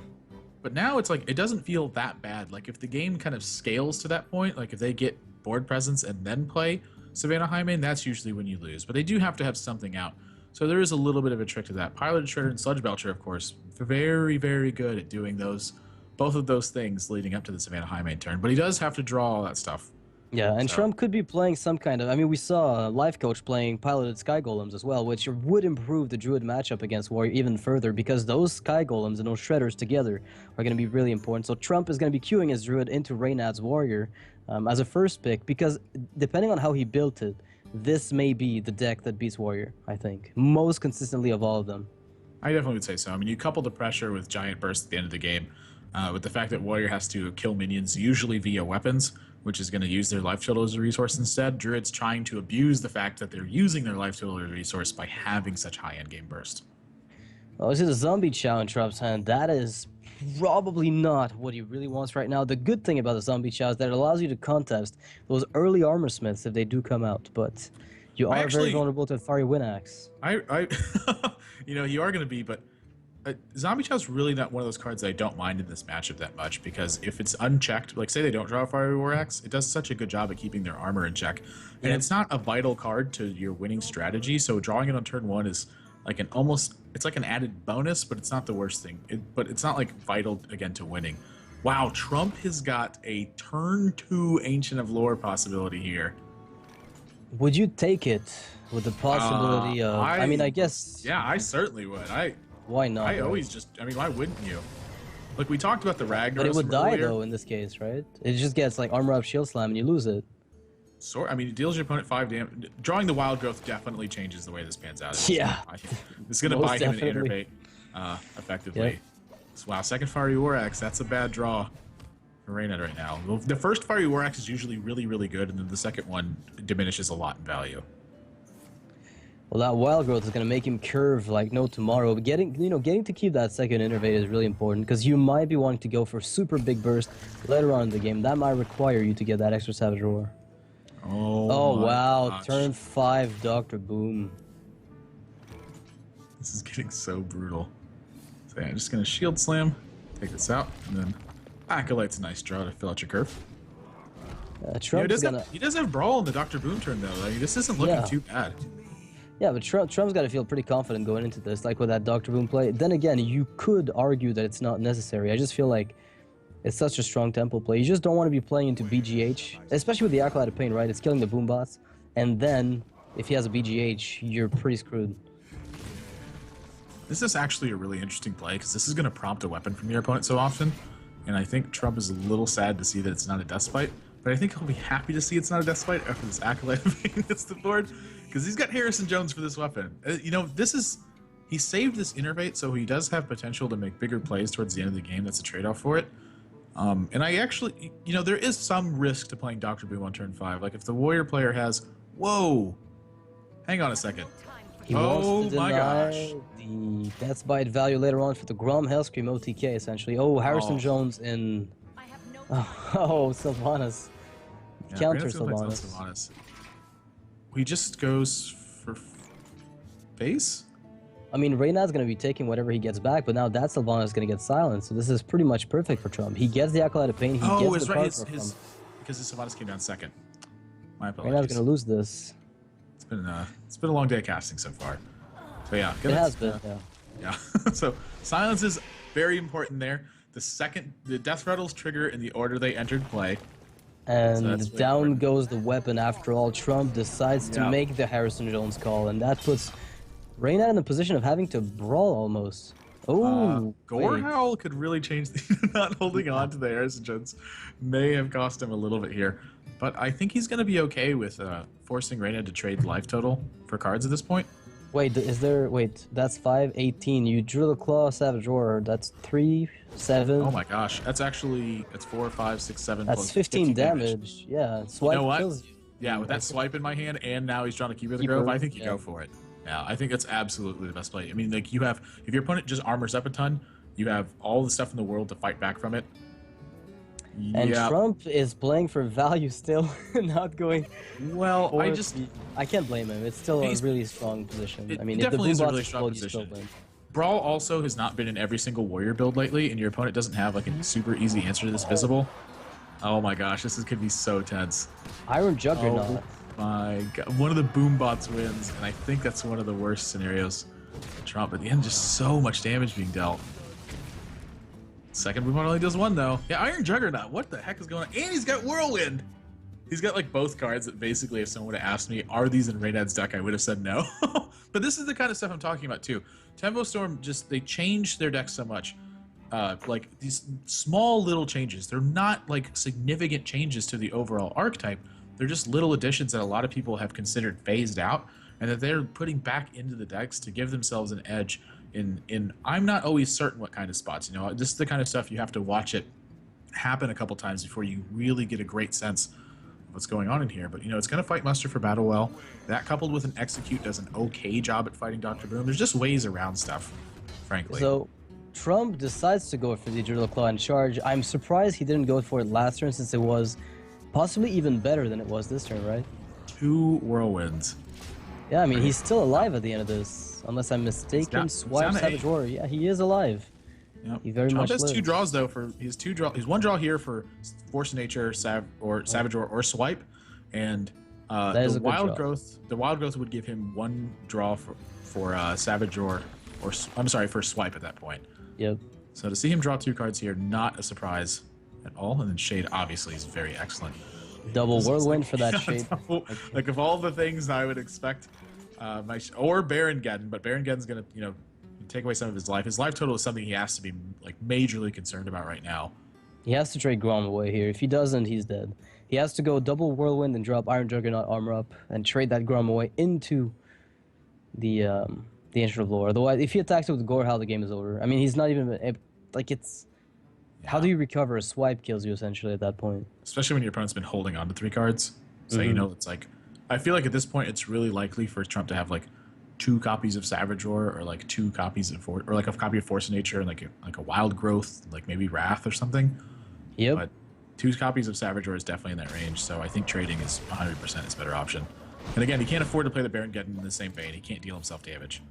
S2: But now it's like it doesn't feel that bad. Like if the game kind of scales to that point, like if they get board presence and then play Savannah Highmane, that's usually when you lose. But they do have to have something out. So there is a little bit of a trick to that. Pilot Shredder and Sludge Belcher, of course, very, very good at doing both of those things leading up to the Savannah Highmane turn. But he does have to draw all that stuff.
S1: Yeah, and Trump could be playing some kind of... I mean, we saw Life Coach playing piloted Sky Golems as well, which would improve the Druid matchup against Warrior even further, because those Sky Golems and those Shredders together are going to be really important. So Trump is going to be queuing his Druid into Reynad's Warrior as a first pick, because depending on how he built it, this may be the deck that beats Warrior, I think. Most consistently of all of them.
S2: I definitely would say so. I mean, you couple the pressure with Giant Burst at the end of the game, with the fact that Warrior has to kill minions usually via weapons, which is going to use their life total as a resource instead. Druid's trying to abuse the fact that they're using their life total as a resource by having such high endgame burst.
S1: Oh, this is a Zombie Chow in Trump's hand. That is probably not what he really wants right now. The good thing about the Zombie Chow is that it allows you to contest those early armor smiths if they do come out, but you are very vulnerable to Fiery Wind Axe.
S2: You know, you are going to be, but Zombie Chow's really not one of those cards that I don't mind in this matchup that much, because if it's unchecked, like say they don't draw a Fiery War Axe, it does such a good job at keeping their armor in check. And it's not a vital card to your winning strategy, so drawing it on turn 1 is like it's like an added bonus, but it's not the worst thing. But it's not like vital, again, to winning. Wow, Trump has got a turn 2 Ancient of Lore possibility here.
S1: Would you take it with the possibility of... I mean, I guess...
S2: Yeah, I certainly would.
S1: Why not?
S2: I mean, why wouldn't you? Like, we talked about the Ragnaros.
S1: But it would die, though, in this case, right? It just gets, like, Armor Up, Shield Slam, and you lose it.
S2: I mean, it deals your opponent 5 damage. Drawing the Wild Growth definitely changes the way this pans out.
S1: Yeah.
S2: It's going to buy him an Innervate effectively. Yep. So, wow, second Fiery War Axe. That's a bad draw for Reynad right now. The first Fiery War Axe is usually really, really good, and then the second one diminishes a lot in value.
S1: Well, that Wild Growth is going to make him curve like no tomorrow. But getting to keep that second Innervate is really important, because you might be wanting to go for super big burst later on in the game. That might require you to get that extra Savage Roar. Oh wow, gosh. Turn 5 Dr. Boom.
S2: This is getting so brutal. So yeah, I'm just going to Shield Slam, take this out, and then Acolyte's a nice draw to fill out your curve. He does have Brawl in the Dr. Boom turn, though. Like, this isn't looking too bad.
S1: Yeah, but Trump's got to feel pretty confident going into this, like with that Dr. Boom play. Then again, you could argue that it's not necessary. I just feel like it's such a strong tempo play. You just don't want to be playing into BGH, especially with the Acolyte of Pain, right? It's killing the Boom bots. And then, if he has a BGH, you're pretty screwed.
S2: This is actually a really interesting play, because this is going to prompt a weapon from your opponent so often. and I think Trump is a little sad to see that it's not a Death Spite, but I think he'll be happy to see it's not a Death Spite after this Acolyte evade hits the board, because he's got Harrison Jones for this weapon. You know, he saved this Innervate, so he does have potential to make bigger plays towards the end of the game. That's a trade-off for it. And I actually, you know, there is some risk to playing Dr. Boom on turn 5. Like, if the Warrior player has... Whoa! Hang on a second.
S1: He wants to deny the Death Bite value later on for the Grom Hellscream OTK, essentially. Oh, Harrison Jones in... Oh, Sylvanas.
S2: Yeah,
S1: Counter Sylvanas.
S2: He just goes for face?
S1: I mean, Reynad's going to be taking whatever he gets back, but now that Sylvanas is going to get silenced, so this is pretty much perfect for Trump. He gets the Acolyte of Pain, he gets the
S2: right. Because his Sylvanas came down second. My apologies.
S1: Reynad's going to lose this.
S2: It's been a long day of casting so far. So yeah.
S1: It has been, yeah.
S2: Yeah. So silence is very important there. The Death Rattles trigger in the order they entered play.
S1: And so down goes the weapon after all. Trump decides to make the Harrison Jones call, and that puts Reynad in the position of having to brawl almost. Oh,
S2: Gore Howl could really change the not holding on to the Harrison Jones may have cost him a little bit here. But I think he's going to be okay with forcing Reynad to trade life total for cards at this point.
S1: Wait, that's 5-18. You drew the Claw, Savage Roar. That's 3-7.
S2: Oh my gosh, that's 4, 5, 6, 7.
S1: That's
S2: plus
S1: 15 damage. Yeah, swipe kills you.
S2: Yeah, with that swipe in my hand, and now he's trying to keep the Grove, I think you go for it. Yeah, I think that's absolutely the best play. I mean, like, if your opponent just armors up a ton, you have all the stuff in the world to fight back from it.
S1: And Trump is playing for value still, not going.
S2: Well,
S1: I can't blame him. It's still a really strong position. I mean,
S2: it definitely
S1: if the
S2: is a really strong position. Brawl also has not been in every single Warrior build lately, and your opponent doesn't have like a super easy answer to this visible. Oh my gosh, this could be so tense.
S1: Iron Juggernaut.
S2: Oh my god, one of the boom bots wins, and I think that's one of the worst scenarios for Trump. At the end, just so much damage being dealt. Second boom bot only does one though. Yeah, Iron Juggernaut. What the heck is going on? And he's got Whirlwind. He's got like both cards that basically, if someone would have asked me, are these in Reynad's deck, I would have said no. But this is the kind of stuff I'm talking about too. Tempo Storm they changed their deck so much. Like these small little changes. They're not like significant changes to the overall archetype. They're just little additions that a lot of people have considered phased out, and that they're putting back into the decks to give themselves an edge in I'm not always certain what kind of spots. You know, this is the kind of stuff you have to watch it happen a couple times before you really get a great sense of what's going on in here. But you know, it's going to fight muster for battle well. That coupled with an execute does an okay job at fighting Dr. Boom. There's just ways around stuff, frankly.
S1: So Trump decides to go for the Drill Claw and charge. I'm surprised he didn't go for it last turn, since it was possibly even better than it was this turn, right?
S2: 2 Whirlwinds.
S1: Yeah, I mean, he's still alive at the end of this, unless I'm mistaken. Swipe Savage Warrior. Yeah, he is alive.
S2: Yep.
S1: He very much lives.
S2: Has 2 draws though. He's 1 draw here for Force of Nature, Savage Or Swipe, and the Wild Growth. The Wild Growth would give him 1 draw for Savage or I'm sorry, for Swipe at that point.
S1: Yep.
S2: So to see him draw 2 cards here, not a surprise at all. And then Shade obviously is very excellent.
S1: Double Whirlwind for that Shade.
S2: Like of all the things I would expect, or Baron Geddon, but Baron Geddon's gonna take away some of his life. His life total is something he has to be like majorly concerned about right now.
S1: He has to trade Grom away here. If he doesn't, he's dead. He has to go double Whirlwind and drop Iron Juggernaut armor up and trade that Grom away into the Ancient of Lore. Otherwise, if he attacks it with Gore Howl, the game is over. I mean, he's not even like it's. Yeah. How do you recover? A swipe kills you essentially at that point.
S2: Especially when your opponent's been holding on to 3 cards. So you know, it's like, I feel like at this point it's really likely for Trump to have like 2 copies of Savage Roar, or like 2 copies of or like a copy of Force of Nature, and like a Wild Growth, like maybe Wrath or something.
S1: Yep.
S2: But 2 copies of Savage Roar is definitely in that range. So I think trading is 100% his better option. And again, he can't afford to play the Baron Geddon in the same vein. He can't deal himself damage.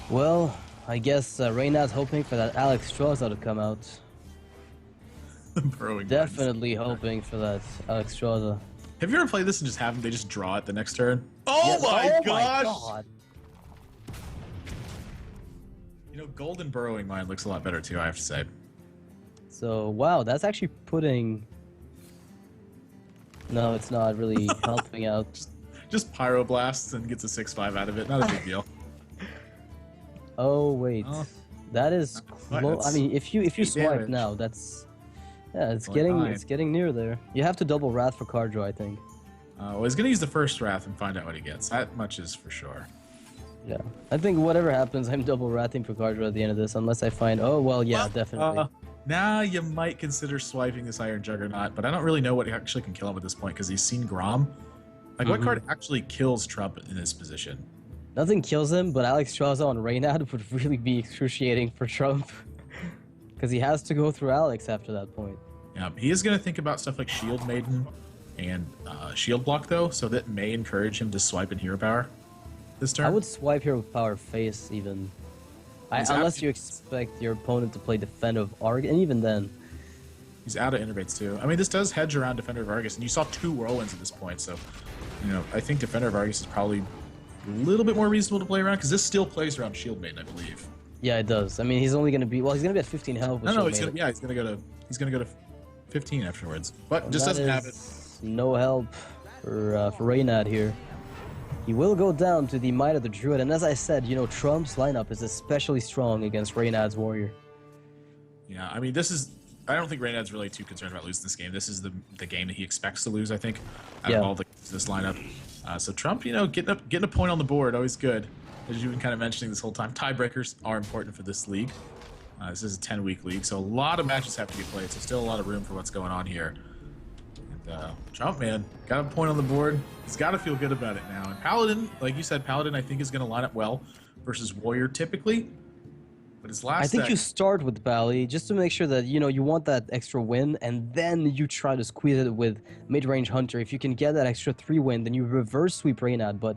S1: Well, I guess Reynad's hoping for that Alex Straza to come out. Definitely hoping for that Alex Straza.
S2: Have you ever played this and they just draw it the next turn? Oh my gosh! My God. You know, Golden Burrowing Mine looks a lot better too, I have to say.
S1: So, wow, that's actually putting... No, it's not really helping out.
S2: Just Pyroblasts and gets a 6/5 out of it. Not a big deal.
S1: Oh, wait. That is close. I mean, if you
S2: 8
S1: swipe
S2: damage.
S1: now, that's yeah, it's
S2: Only
S1: getting
S2: 9.
S1: it's getting near there. You have to double Wrath for card draw, I think.
S2: Well, he's gonna use the first Wrath and find out what he gets. That much is for sure.
S1: Yeah, I think whatever happens, I'm double Wrathing for card draw at the end of this, unless I find. Oh well, yeah, definitely.
S2: Now you might consider swiping this Iron Juggernaut, but I don't really know what actually can kill him at this point because he's seen Grom. Like, what card actually kills Trump in this position?
S1: Nothing kills him, but Alex Straza on Reynad would really be excruciating for Trump. Because he has to go through Alex after that point.
S2: Yeah, he is going to think about stuff like Shield Maiden and Shield Block, though, so that may encourage him to swipe in Hero Power this turn.
S1: I would swipe Hero Power face, even. Unless you expect your opponent to play Defender of Argus, and even then.
S2: He's out of Innervates, too. I mean, this does hedge around Defender of Argus, and you saw 2 Whirlwinds at this point, so, you know, I think Defender of Argus is probably a little bit more reasonable to play around, because this still plays around Shield Maiden, I believe.
S1: Yeah, it does. I mean, he's only going to be, well, he's going to be at 15 health.
S2: No, he's gonna go to 15 afterwards, but just doesn't have it.
S1: No help for Reynad here. He will go down to the Might of the Druid, and as I said, you know, Trump's lineup is especially strong against Reynad's Warrior.
S2: Yeah, I mean, I don't think Reynad's really too concerned about losing this game. This is the game that he expects to lose, I think, out of all this lineup. So Trump, you know, getting a point on the board, always good. As you've been kind of mentioning this whole time, tiebreakers are important for this league. This is a 10-week league, so a lot of matches have to be played, so still a lot of room for what's going on here. And Trump, man, got a point on the board. He's got to feel good about it now. And Paladin, like you said, Paladin, I think is going to line up well versus Warrior typically. But his last
S1: I think you start with Bally just to make sure that, you know, you want that extra win, and then you try to squeeze it with mid-range Hunter. If you can get that extra 3 win, then you reverse sweep Reynad. But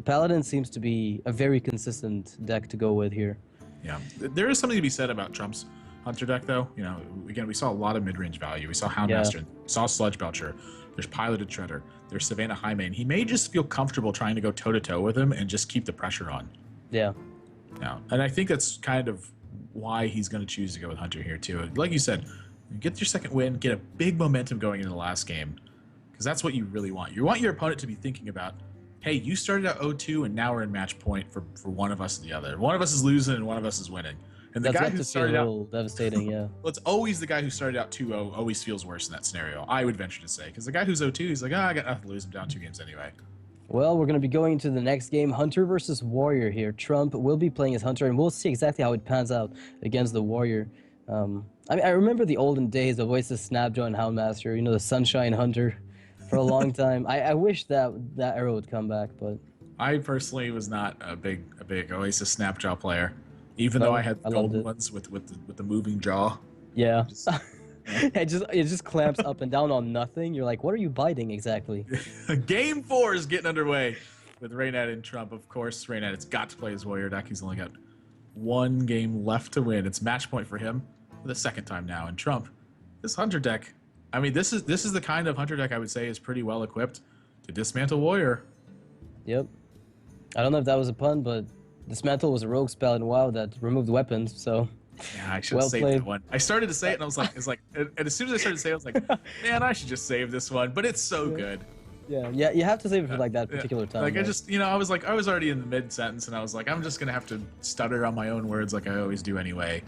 S1: Paladin seems to be a very consistent deck to go with here.
S2: Yeah, there is something to be said about Trump's Hunter deck, though. You know, again, we saw a lot of mid-range value. We saw Houndmaster, we saw Sludge Belcher. There's Piloted Treader. There's Savannah Highmane. He may just feel comfortable trying to go toe-to-toe with him and just keep the pressure on.
S1: Yeah.
S2: Yeah, and I think that's kind of why he's going to choose to go with Hunter here, too. Like you said, get your second win, get a big momentum going into the last game, because that's what you really want. You want your opponent to be thinking about, hey, you started out 0-2, and now we're in match point for one of us and the other. One of us is losing, and one of us is winning. And the guy who started out
S1: devastating, yeah.
S2: Well, it's always the guy who started out 2-0 always feels worse in that scenario, I would venture to say. Because the guy who's 0-2, he's like, I got nothing to lose. I'm down 2 games anyway.
S1: Well, we're going to be going to the next game, Hunter versus Warrior here. Trump will be playing as Hunter, and we'll see exactly how it pans out against the Warrior. I mean, I remember the olden days of always the Snapjaw and Houndmaster, you know, the Sunshine Hunter for a long time. I wish that era would come back, but...
S2: I personally was not a big Oasis Snapjaw player, even though I had the golden ones with the moving jaw.
S1: Yeah. it just clamps up and down on nothing. You're like, what are you biting exactly?
S2: Game 4 is getting underway with Reynad and Trump. Of course, Reynad has got to play his Warrior deck. He's only got 1 game left to win. It's match point for him for the 2nd time now. And Trump, this Hunter deck, I mean, this is the kind of Hunter deck I would say is pretty well equipped to dismantle Warrior.
S1: Yep. I don't know if that was a pun, but Dismantle was a rogue spell in WoW that removed weapons, so...
S2: Yeah, I should have saved that one. I started to say it, and I was like, and as soon as I started to say it, I was like, man, I should just save this one. But it's so good.
S1: Yeah, you have to save it for like that particular time.
S2: Like, right? I was already in the mid sentence, and I was like, I'm just gonna have to stutter on my own words like I always do anyway.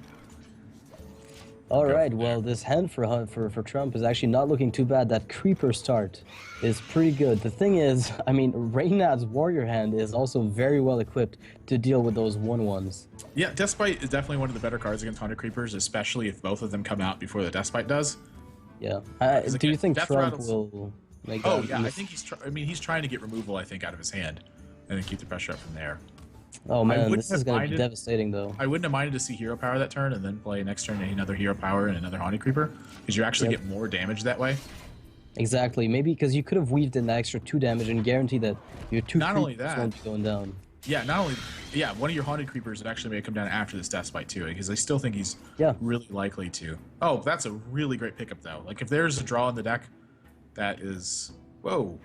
S1: All right, well, this hand for Trump is actually not looking too bad. That creeper start is pretty good. The thing is, I mean, Reynad's Warrior hand is also very well equipped to deal with those 1/1s.
S2: Yeah, Deathbite is definitely one of the better cards against Hunter Creepers, especially if both of them come out before the Deathbite does.
S1: Yeah. Do you think Trump will make that?
S2: Oh, yeah, I think he's trying to get removal, I think, out of his hand, and then keep the pressure up from there.
S1: Oh man, this is going to be devastating, though.
S2: I wouldn't have minded to see Hero Power that turn and then play next turn another Hero Power and another Haunted Creeper, because you actually get more damage that way.
S1: Exactly, maybe because you could have weaved in that extra 2 damage and guarantee that your 2 creepers won't be going down.
S2: Yeah, one of your Haunted Creepers would actually may come down after this Deathbite too, because I still think he's really likely to. Oh, that's a really great pickup though. Like if there's a draw in the deck, that is whoa.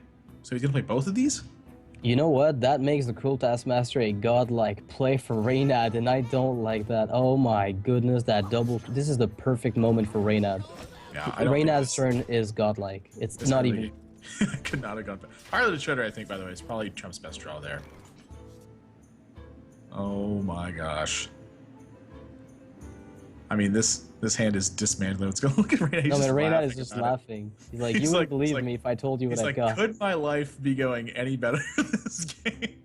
S2: So he's gonna play both of these?
S1: You know what? That makes the Cruel Taskmaster a godlike play for Reynad, and I don't like that. Oh my goodness, that double. This is the perfect moment for Reynad.
S2: Yeah,
S1: Reynad's turn is godlike. It's not
S2: really,
S1: even.
S2: Could not have gone. Piloted Treader, I think, by the way, is probably Trump's best draw there. Oh my gosh. I mean, this hand is dismantling. Let's go look at Reynad. He's
S1: No, man,
S2: just
S1: Reynad
S2: laughing
S1: is just
S2: about it.
S1: laughing. He's like,
S2: He's
S1: you wouldn't
S2: like,
S1: believe me if I told you what
S2: he's
S1: I've
S2: like,
S1: got.
S2: could my life be going any better in this game?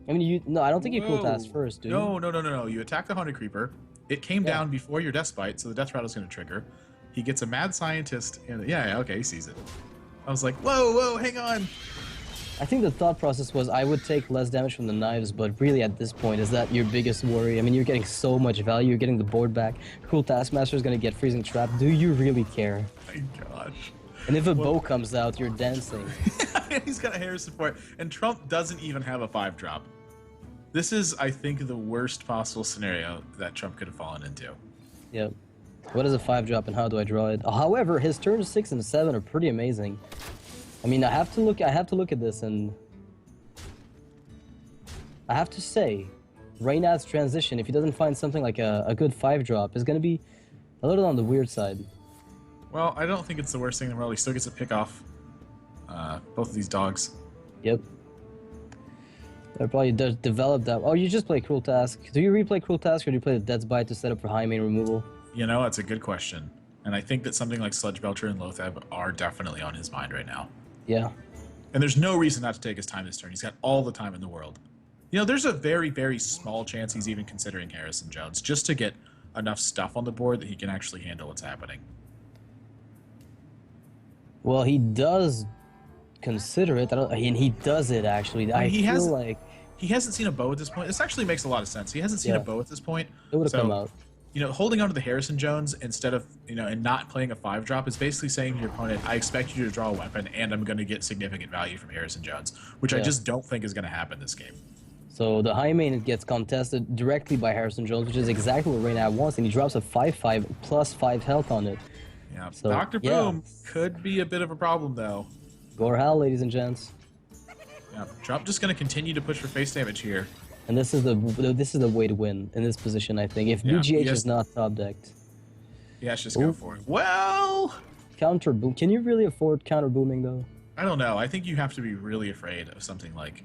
S1: I mean, no, I don't think you cool
S2: Whoa.
S1: task first, do you?
S2: No. You attack the Haunted Creeper. It came down before your Death Bite, so the Death Rattle is going to trigger. He gets a Mad Scientist, and yeah, okay, he sees it. I was like, whoa, hang on.
S1: I think the thought process was I would take less damage from the knives, but really at this point, is that your biggest worry? I mean, you're getting so much value, you're getting the board back. Cruel Taskmaster is going to get Freezing Trap. Do you really care?
S2: My gosh.
S1: And if a bow comes out, you're dancing.
S2: He's got a hair support, and Trump doesn't even have a 5-drop. This is, I think, the worst possible scenario that Trump could have fallen into.
S1: Yep. What is a 5-drop and how do I draw it? However, his turns 6 and 7 are pretty amazing. I mean, I have to look at this, and I have to say, Reynad's transition, if he doesn't find something like a good 5-drop, is going to be a little on the weird side.
S2: Well, I don't think it's the worst thing in the world. He still gets to pick off both of these dogs.
S1: Yep. I probably develop that. Oh, you just play Cruel Task. Do you replay Cruel Task, or do you play the Death's Bite to set up for high main removal?
S2: You know, that's a good question. And I think that something like Sludge Belcher and Lothab are definitely on his mind right now.
S1: Yeah.
S2: And there's no reason not to take his time this turn. He's got all the time in the world. You know, there's a very, very small chance he's even considering Harrison Jones just to get enough stuff on the board that he can actually handle what's happening.
S1: Well, he does consider it, and he does it, actually. I feel like...
S2: He hasn't seen a bow at this point. This actually makes a lot of sense. He hasn't seen a bow at this point.
S1: It would have come out.
S2: You know, holding on to the Harrison Jones instead of, you know, and not playing a 5-drop is basically saying to your opponent, I expect you to draw a weapon, and I'm going to get significant value from Harrison Jones, which I just don't think is going to happen this game.
S1: So the high main gets contested directly by Harrison Jones, which is exactly what Reynad wants, and he drops a 5/5 plus 5 health on it.
S2: Yeah,
S1: so,
S2: Dr. Boom could be a bit of a problem, though.
S1: Gore Hal, ladies and gents.
S2: Yeah, Trump just going to continue to push for face damage here.
S1: And this is the way to win in this position, I think. If BGH is not top decked.
S2: Yeah, let's just go for it. Well,
S1: counter boom. Can you really afford counter booming though?
S2: I don't know. I think you have to be really afraid of something like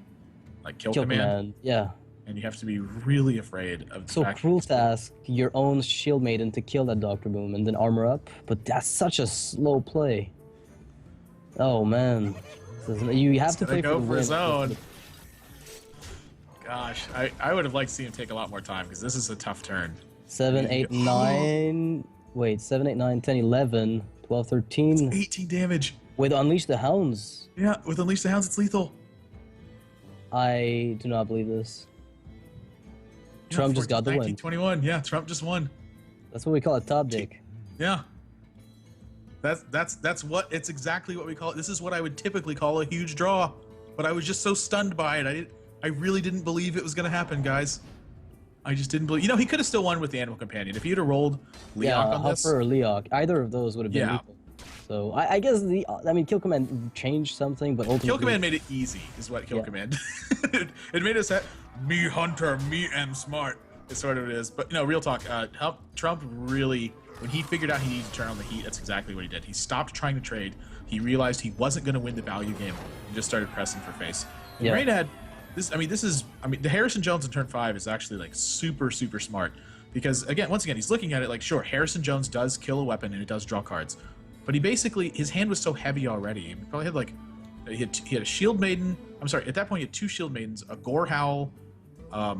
S2: Kill Command.
S1: Yeah.
S2: And you have to be really afraid of the fact
S1: Cruel Task, your own Shield Maiden to kill that Dr. Boom and then armor up, but that's such a slow play. Oh man. You have to play
S2: go for his own. Gosh, I would have liked to see him take a lot more time because this is a tough turn.
S1: 7, 8, 9. Wait, 7, 8, 9, 10, 11, 12, 13.
S2: It's 18 damage.
S1: With Unleash the Hounds.
S2: Yeah, with Unleash the Hounds, it's lethal.
S1: I do not believe this. Yeah, Trump just got the
S2: 19,
S1: win.
S2: 21. Yeah, Trump just won.
S1: That's what we call a top deck.
S2: Yeah. It's exactly what we call it. This is what I would typically call a huge draw, but I was just so stunned by it. I really didn't believe it was going to happen, guys. I just didn't believe. You know, he could have still won with the Animal Companion if he had rolled Leok on this.
S1: Huffer or Leok, either of those would have been lethal. So I guess Kill Command changed something, but ultimately
S2: Kill Command made it easy, is what Kill Command. It made us have me hunter, me am smart. Is sort of it is, but you know, real talk. Trump really. When he figured out he needed to turn on the heat, that's exactly what he did. He stopped trying to trade. He realized he wasn't going to win the value game and just started pressing for face. And Reynad, the Harrison Jones in turn 5 is actually like super, super smart because once again, he's looking at it like, sure, Harrison Jones does kill a weapon and it does draw cards, but his hand was so heavy already. He probably had he had a Shield Maiden. I'm sorry, at that point he had 2 Shield Maidens, a Gore Howl,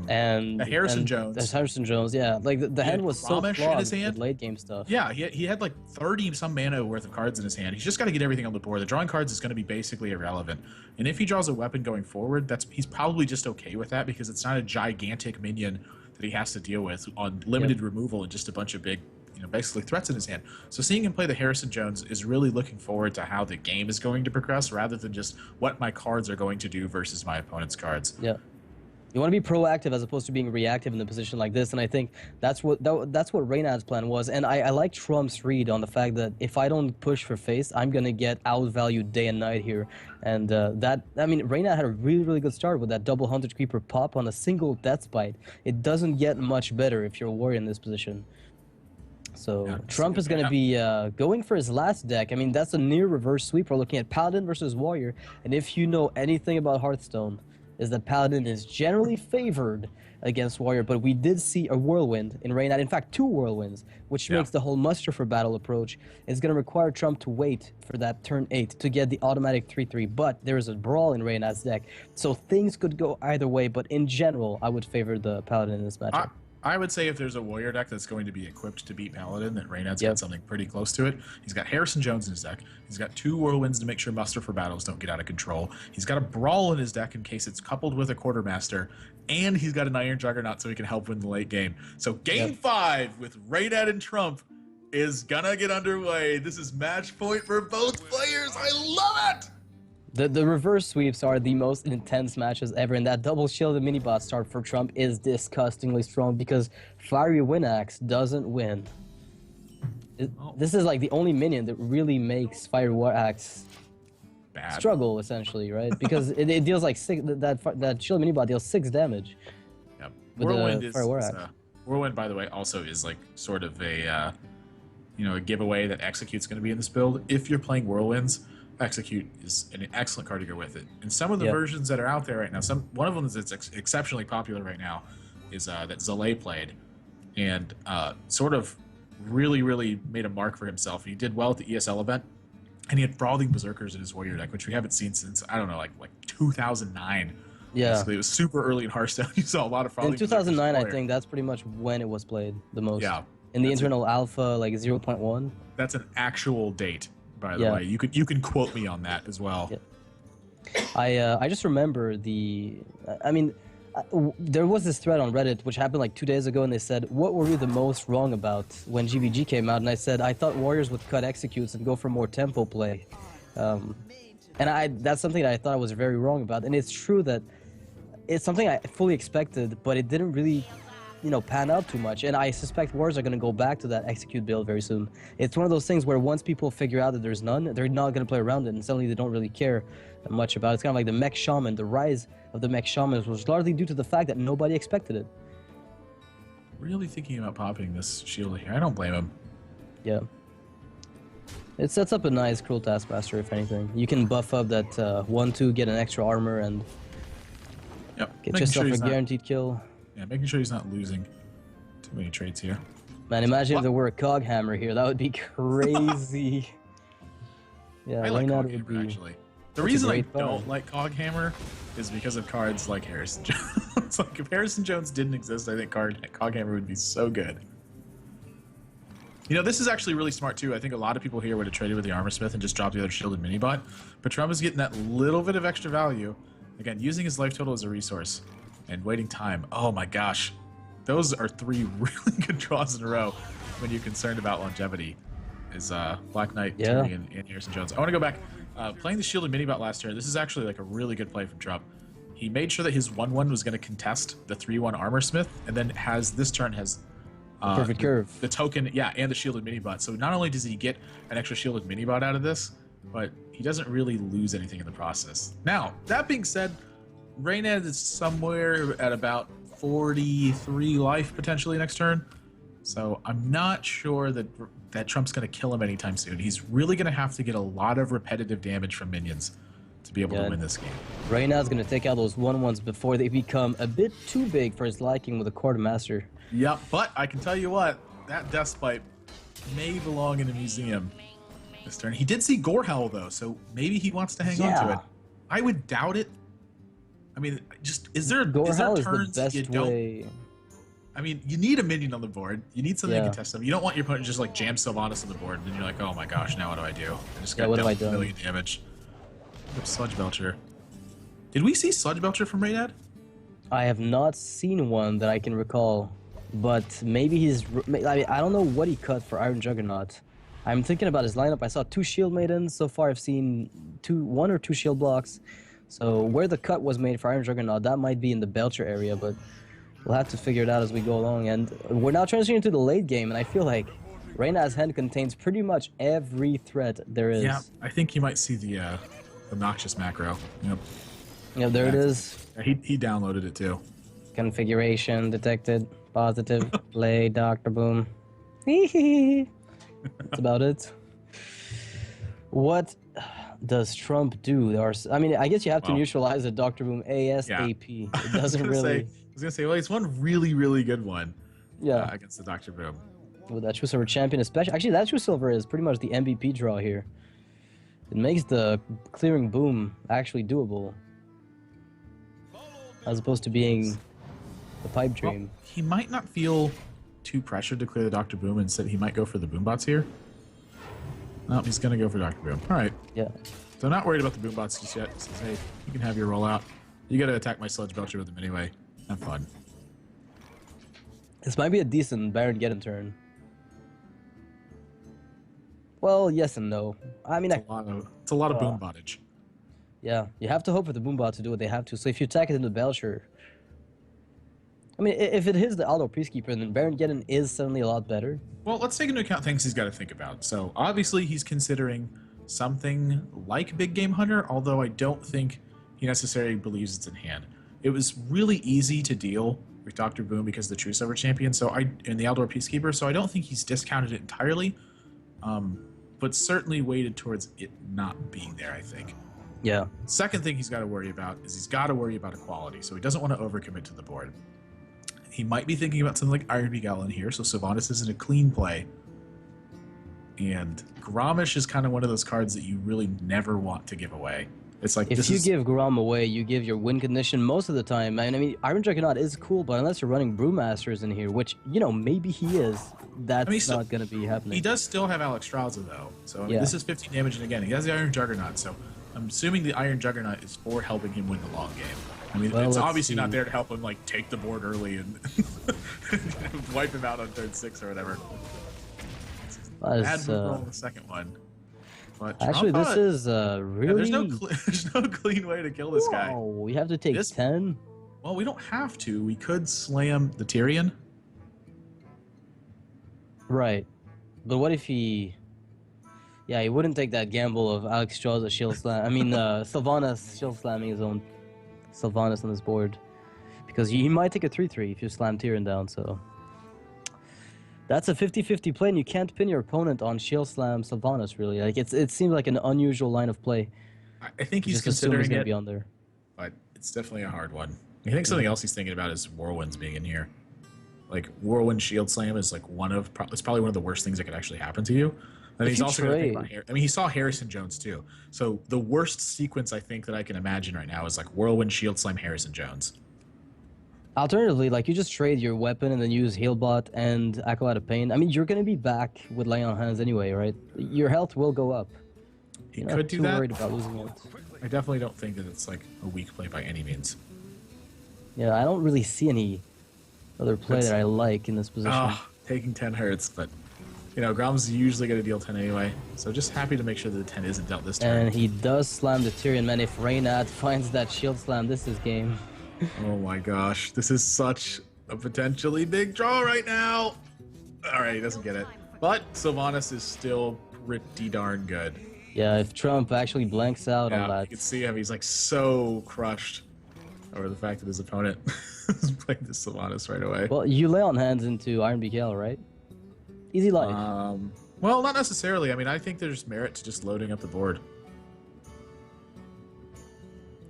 S1: and
S2: a Harrison Jones.
S1: The Harrison Jones, yeah. Like the hand was so clogged
S2: in his hand.
S1: With late game stuff.
S2: Yeah, he had like 30 some mana worth of cards in his hand. He's just got to get everything on the board. The drawing cards is going to be basically irrelevant. And if he draws a weapon going forward, he's probably just okay with that because it's not a gigantic minion that he has to deal with on limited removal and just a bunch of big, basically threats in his hand. So seeing him play the Harrison Jones is really looking forward to how the game is going to progress rather than just what my cards are going to do versus my opponent's cards.
S1: Yeah. You want to be proactive as opposed to being reactive in a position like this, and I think that's what Reynad's plan was. And I like Trump's read on the fact that if I don't push for face, I'm gonna get outvalued day and night here. And Reynad had a really, really good start with that double Haunted Creeper pop on a single Death's Bite. It doesn't get much better if you're a warrior in this position. So Trump is going to be going for his last deck. I mean, that's a near reverse sweep. We're looking at Paladin versus Warrior, and if you know anything about Hearthstone, is that Paladin is generally favored against Warrior, but we did see a Whirlwind in Reynad. In fact, 2 Whirlwinds, which makes the whole muster for battle approach. It's going to require Trump to wait for that turn 8 to get the automatic 3/3, but there is a Brawl in Reynad's deck, so things could go either way, but in general, I would favor the Paladin in this matchup.
S2: I would say if there's a Warrior deck that's going to be equipped to beat Paladin, that Reynad's got something pretty close to it. He's got Harrison Jones in his deck. He's got 2 Whirlwinds to make sure muster for battles don't get out of control. He's got a Brawl in his deck in case it's coupled with a Quartermaster. And he's got an Iron Juggernaut so he can help win the late game. So game 5 with Reynad and Trump is gonna get underway. This is match point for both players. I love it!
S1: The reverse sweeps are the most intense matches ever, and that double shielded mini-bot start for Trump is disgustingly strong because Fiery Winaxe doesn't win. This is like the only minion that really makes Fiery Winaxe struggle, essentially, right? Because it deals like 6, that shield mini-bot deals 6 damage.
S2: Yep.
S1: Whirlwind
S2: Whirlwind, by the way, also is like sort of a a giveaway that Execute's going to be in this build. If you're playing Whirlwinds, Execute is an excellent card to go with it. And some of the versions that are out there right now, one of them that's exceptionally popular right now is that Zalay played, and sort of really made a mark for himself. He did well at the ESL event, and he had Brawling Berserkers in his Warrior deck, which we haven't seen since, I don't know, like 2009.
S1: Yeah.
S2: Basically, it was super early in Hearthstone. You saw a lot of Brawling
S1: in 2009, I think that's pretty much when it was played the most.
S2: Yeah.
S1: In the internal alpha, like 0.1.
S2: That's an actual date, by the way. You can quote me on that as well.
S1: Yeah. I just remember there was this thread on Reddit which happened like 2 days ago, and they said, what were we the most wrong about when GVG came out? And I said, I thought Warriors would cut Executes and go for more tempo play. And that's something that I thought I was very wrong about. And it's true that it's something I fully expected, but it didn't really pan out too much, and I suspect Warriors are going to go back to that Execute build very soon. It's one of those things where once people figure out that there's none, they're not going to play around it, and suddenly they don't really care much about it. It's kind of like the Mech Shaman. The rise of the Mech Shaman was largely due to the fact that nobody expected it.
S2: Really thinking about popping this shield here. I don't blame him.
S1: Yeah. It sets up a nice Cruel Taskmaster, if anything. You can buff up that 1/2, get an extra armor, and get yourself a guaranteed kill.
S2: Yeah, making sure he's not losing too many trades here.
S1: Man, imagine if there were a Cog Hammer here. That would be crazy.
S2: I like Cog Hammer, actually. The reason I don't like Cog Hammer is because of cards like Harrison Jones. Like, if Harrison Jones didn't exist, I think Cog Hammer would be so good. This is actually really smart, too. I think a lot of people here would have traded with the Armor Smith and just dropped the other shielded mini-bot. But Trump is getting that little bit of extra value. Again, using his life total as a resource. And waiting time. Oh my gosh. Those are 3 really good draws in a row when you're concerned about longevity. Is Black Knight, Tyrion, and Harrison Jones. I want to go back. Playing the shielded mini-bot last turn, this is actually like a really good play from Trump. He made sure that his 1/1 was going to contest the 3/1 Armor Smith, and then this turn has
S1: perfect curve.
S2: The token, and the shielded mini-bot. So not only does he get an extra shielded mini-bot out of this, but he doesn't really lose anything in the process. Now, that being said, Reynad is somewhere at about 43 life potentially next turn, so I'm not sure that Trump's going to kill him anytime soon. He's really going to have to get a lot of repetitive damage from minions to be able to win this game.
S1: Reynad's going to take out those 1/1s before they become a bit too big for his liking with a Quartermaster.
S2: Yep, but I can tell you what, that Death Pipe may belong in a museum this turn. He did see Gorehowl, though, so maybe he wants to hang on to it. I would doubt it. I mean, is there turns you don't? I mean, you need a minion on the board. You need something to contest them. You don't want your opponent just like jam Sylvanas on the board, and then you're like, oh my gosh, now what do I do? I just got dealt a million damage. Sludge Belcher. Did we see Sludge Belcher from Reynad?
S1: I have not seen one that I can recall, but maybe I don't know what he cut for Iron Juggernaut. I'm thinking about his lineup. I saw 2 Shield Maidens. So far, I've seen 1 or 2 Shield Blocks. So where the cut was made for Iron Juggernaut, that might be in the Belcher area, but we'll have to figure it out as we go along. And we're now transitioning into the late game, and I feel like Reynad's hand contains pretty much every threat there is.
S2: Yeah, I think you might see the Noxious macro. Yep.
S1: Yeah, there it is.
S2: He downloaded it too.
S1: Configuration detected. Positive. Play Dr. Boom. That's about it. What does Trump do? There are, I mean, I guess you have to
S2: Well,
S1: neutralize it, Dr. Boom,
S2: yeah.
S1: ASAP. It
S2: I was
S1: doesn't
S2: gonna say,
S1: really.
S2: I was gonna say, well, he's one really, really good one
S1: Yeah.
S2: against the Dr. Boom.
S1: With that True Silver champion, especially. Actually, that True Silver is pretty much the MVP draw here. It makes the clearing Boom actually doable, as opposed to being the pipe dream.
S2: Well, he might not feel too pressured to clear the Dr. Boom. Instead, he might go for the Boombots here. No, he's gonna go for Dr. Boom. All right.
S1: Yeah.
S2: So I'm not worried about the Boombots just yet. He says, hey, you can have your rollout. You gotta attack my Sludge Belcher with them anyway. Have fun.
S1: This might be a decent Baron Geddon turn. Well, yes and no. I mean,
S2: it's a lot of Boombottage.
S1: Yeah, you have to hope for the Boombot to do what they have to. So if you attack it into Belcher, I mean, if it hits the Aldo Peacekeeper, then Baron Geddon is suddenly a lot better.
S2: Well, let's take into account things he's got to think about. So obviously he's considering something like Big Game Hunter, although I don't think he necessarily believes it's in hand. It was really easy to deal with Dr. Boom because of the True Silver champion, and the Aldor Peacekeeper, so I don't think he's discounted it entirely, but certainly weighted towards it not being there, I think.
S1: Yeah.
S2: Second thing he's got to worry about is he's got to worry about equality, so he doesn't want to overcommit to the board. He might be thinking about something like Iron Begal in here, so Sylvanas isn't a clean play. And Grommash is kind of one of those cards that you really never want to give away. It's like
S1: if you give Grom away, you give your win condition most of the time. And I mean, Iron Juggernaut is cool, but unless you're running Brewmasters in here, which, you know, maybe he is, that's not going to be happening.
S2: He does still have Alexstrasza, though. So I mean, this is 15 damage, and again, he has the Iron Juggernaut, so I'm assuming the Iron Juggernaut is for helping him win the long game. I mean, it's obviously not there to help him, like, take the board early and wipe him out on turn 6 or whatever. Bad move roll on the second one. But
S1: actually, this is really...
S2: Yeah, there's no clean way to kill this guy.
S1: We have to take 10?
S2: Well, we don't have to. We could slam the Tyrion.
S1: Right. But what if he... Yeah, he wouldn't take that gamble of Alexstrasza shield slam. I mean, Sylvanas shield slamming his own Sylvanas on this board. Because he might take a 3-3 if you slam Tyrion down, so... That's a 50-50 play, and you can't pin your opponent on shield slam Sylvanas, really. Like, it seems like an unusual line of play.
S2: I think he's considering
S1: it, be on there.
S2: But it's definitely a hard one. I think something else he's thinking about is Whirlwinds being in here. Like, Whirlwind shield slam is like it's probably one of the worst things that could actually happen to you. And he's also going to think about I mean, he saw Harrison Jones too. So the worst sequence I think that I can imagine right now is like Whirlwind shield slam Harrison Jones.
S1: Alternatively, like, you just trade your weapon and then use Healbot and Acolyte of Pain. I mean, you're going to be back with Lay on Hands anyway, right? Your health will go up.
S2: He could do that.
S1: Not too worried about losing it.
S2: I definitely don't think that it's like a weak play by any means.
S1: Yeah, I don't really see any other play that I like in this position.
S2: Oh, taking 10 hurts, but, you know, Grom's usually going to deal 10 anyway. So just happy to make sure that the 10 isn't dealt this turn.
S1: And he does slam the Tyrion, man. If Reynad finds that shield slam, this is game.
S2: Oh my gosh, this is such a potentially big draw right now. All right, he doesn't get it. But Sylvanas is still pretty darn good.
S1: Yeah, if Trump actually blanks out on that.
S2: You can see him, he's like so crushed over the fact that his opponent is playing this Sylvanas right away.
S1: Well, you lay on hands into Iron BKL, right? Easy life.
S2: Well, not necessarily. I mean, I think there's merit to just loading up the board.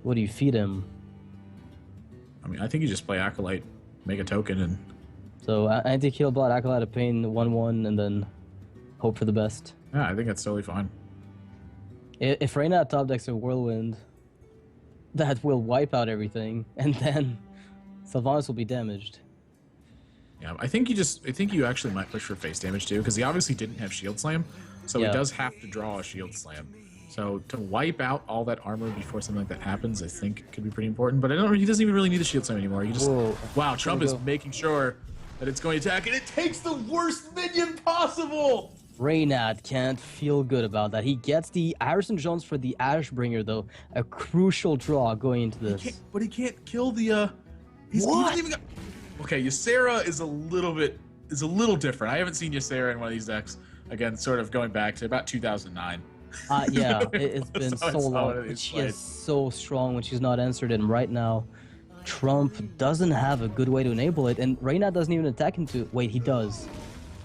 S1: What do you feed him?
S2: I mean, I think you just play Acolyte, make a token, and...
S1: So, anti-kill bot, Acolyte of Pain, 1-1, and then hope for the best.
S2: Yeah, I think that's totally fine.
S1: If Reynad top decks a Whirlwind, that will wipe out everything, and then Sylvanas will be damaged.
S2: Yeah, I think you actually might push for face damage, too, because he obviously didn't have Shield Slam, so he does have to draw a Shield Slam. So to wipe out all that armor before something like that happens, I think could be pretty important. But he doesn't even really need the shield slam anymore. He just wow, Trump is making sure that it's going to attack, and it takes the worst minion possible.
S1: Reynad can't feel good about that. He gets the Harrison Jones for the Ashbringer, though, a crucial draw going into this.
S2: But he can't kill the. He doesn't even got... Okay, Ysera is a little different. I haven't seen Ysera in one of these decks. Again, sort of going back to about 2009.
S1: Yeah, it's been so long. But she is so strong when she's not answered, and right now, Trump doesn't have a good way to enable it, and Reynad doesn't even attack into... Wait, he does.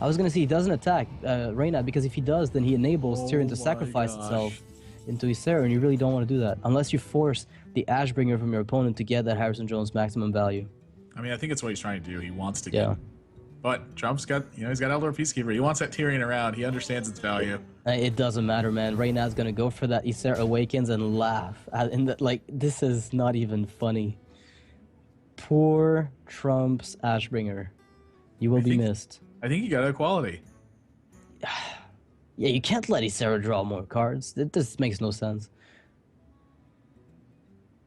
S1: I was gonna say he doesn't attack Reynad, because if he does, then he enables Tyrion to sacrifice itself. into Ysera, and you really don't want to do that unless you force the Ashbringer from your opponent to get that Harrison Jones maximum value.
S2: I mean, I think it's what he's trying to do. He wants to
S1: Yeah.
S2: get. But Trump's got, he's got Eldor Peacekeeper. He wants that Tyrion around. He understands its value.
S1: It doesn't matter, man. Reynad's gonna go for that Ysera Awakens and laugh. And like, this is not even funny. Poor Trump's Ashbringer. You will be missed.
S2: I think he got equality.
S1: Yeah, you can't let Ysera draw more cards. This makes no sense.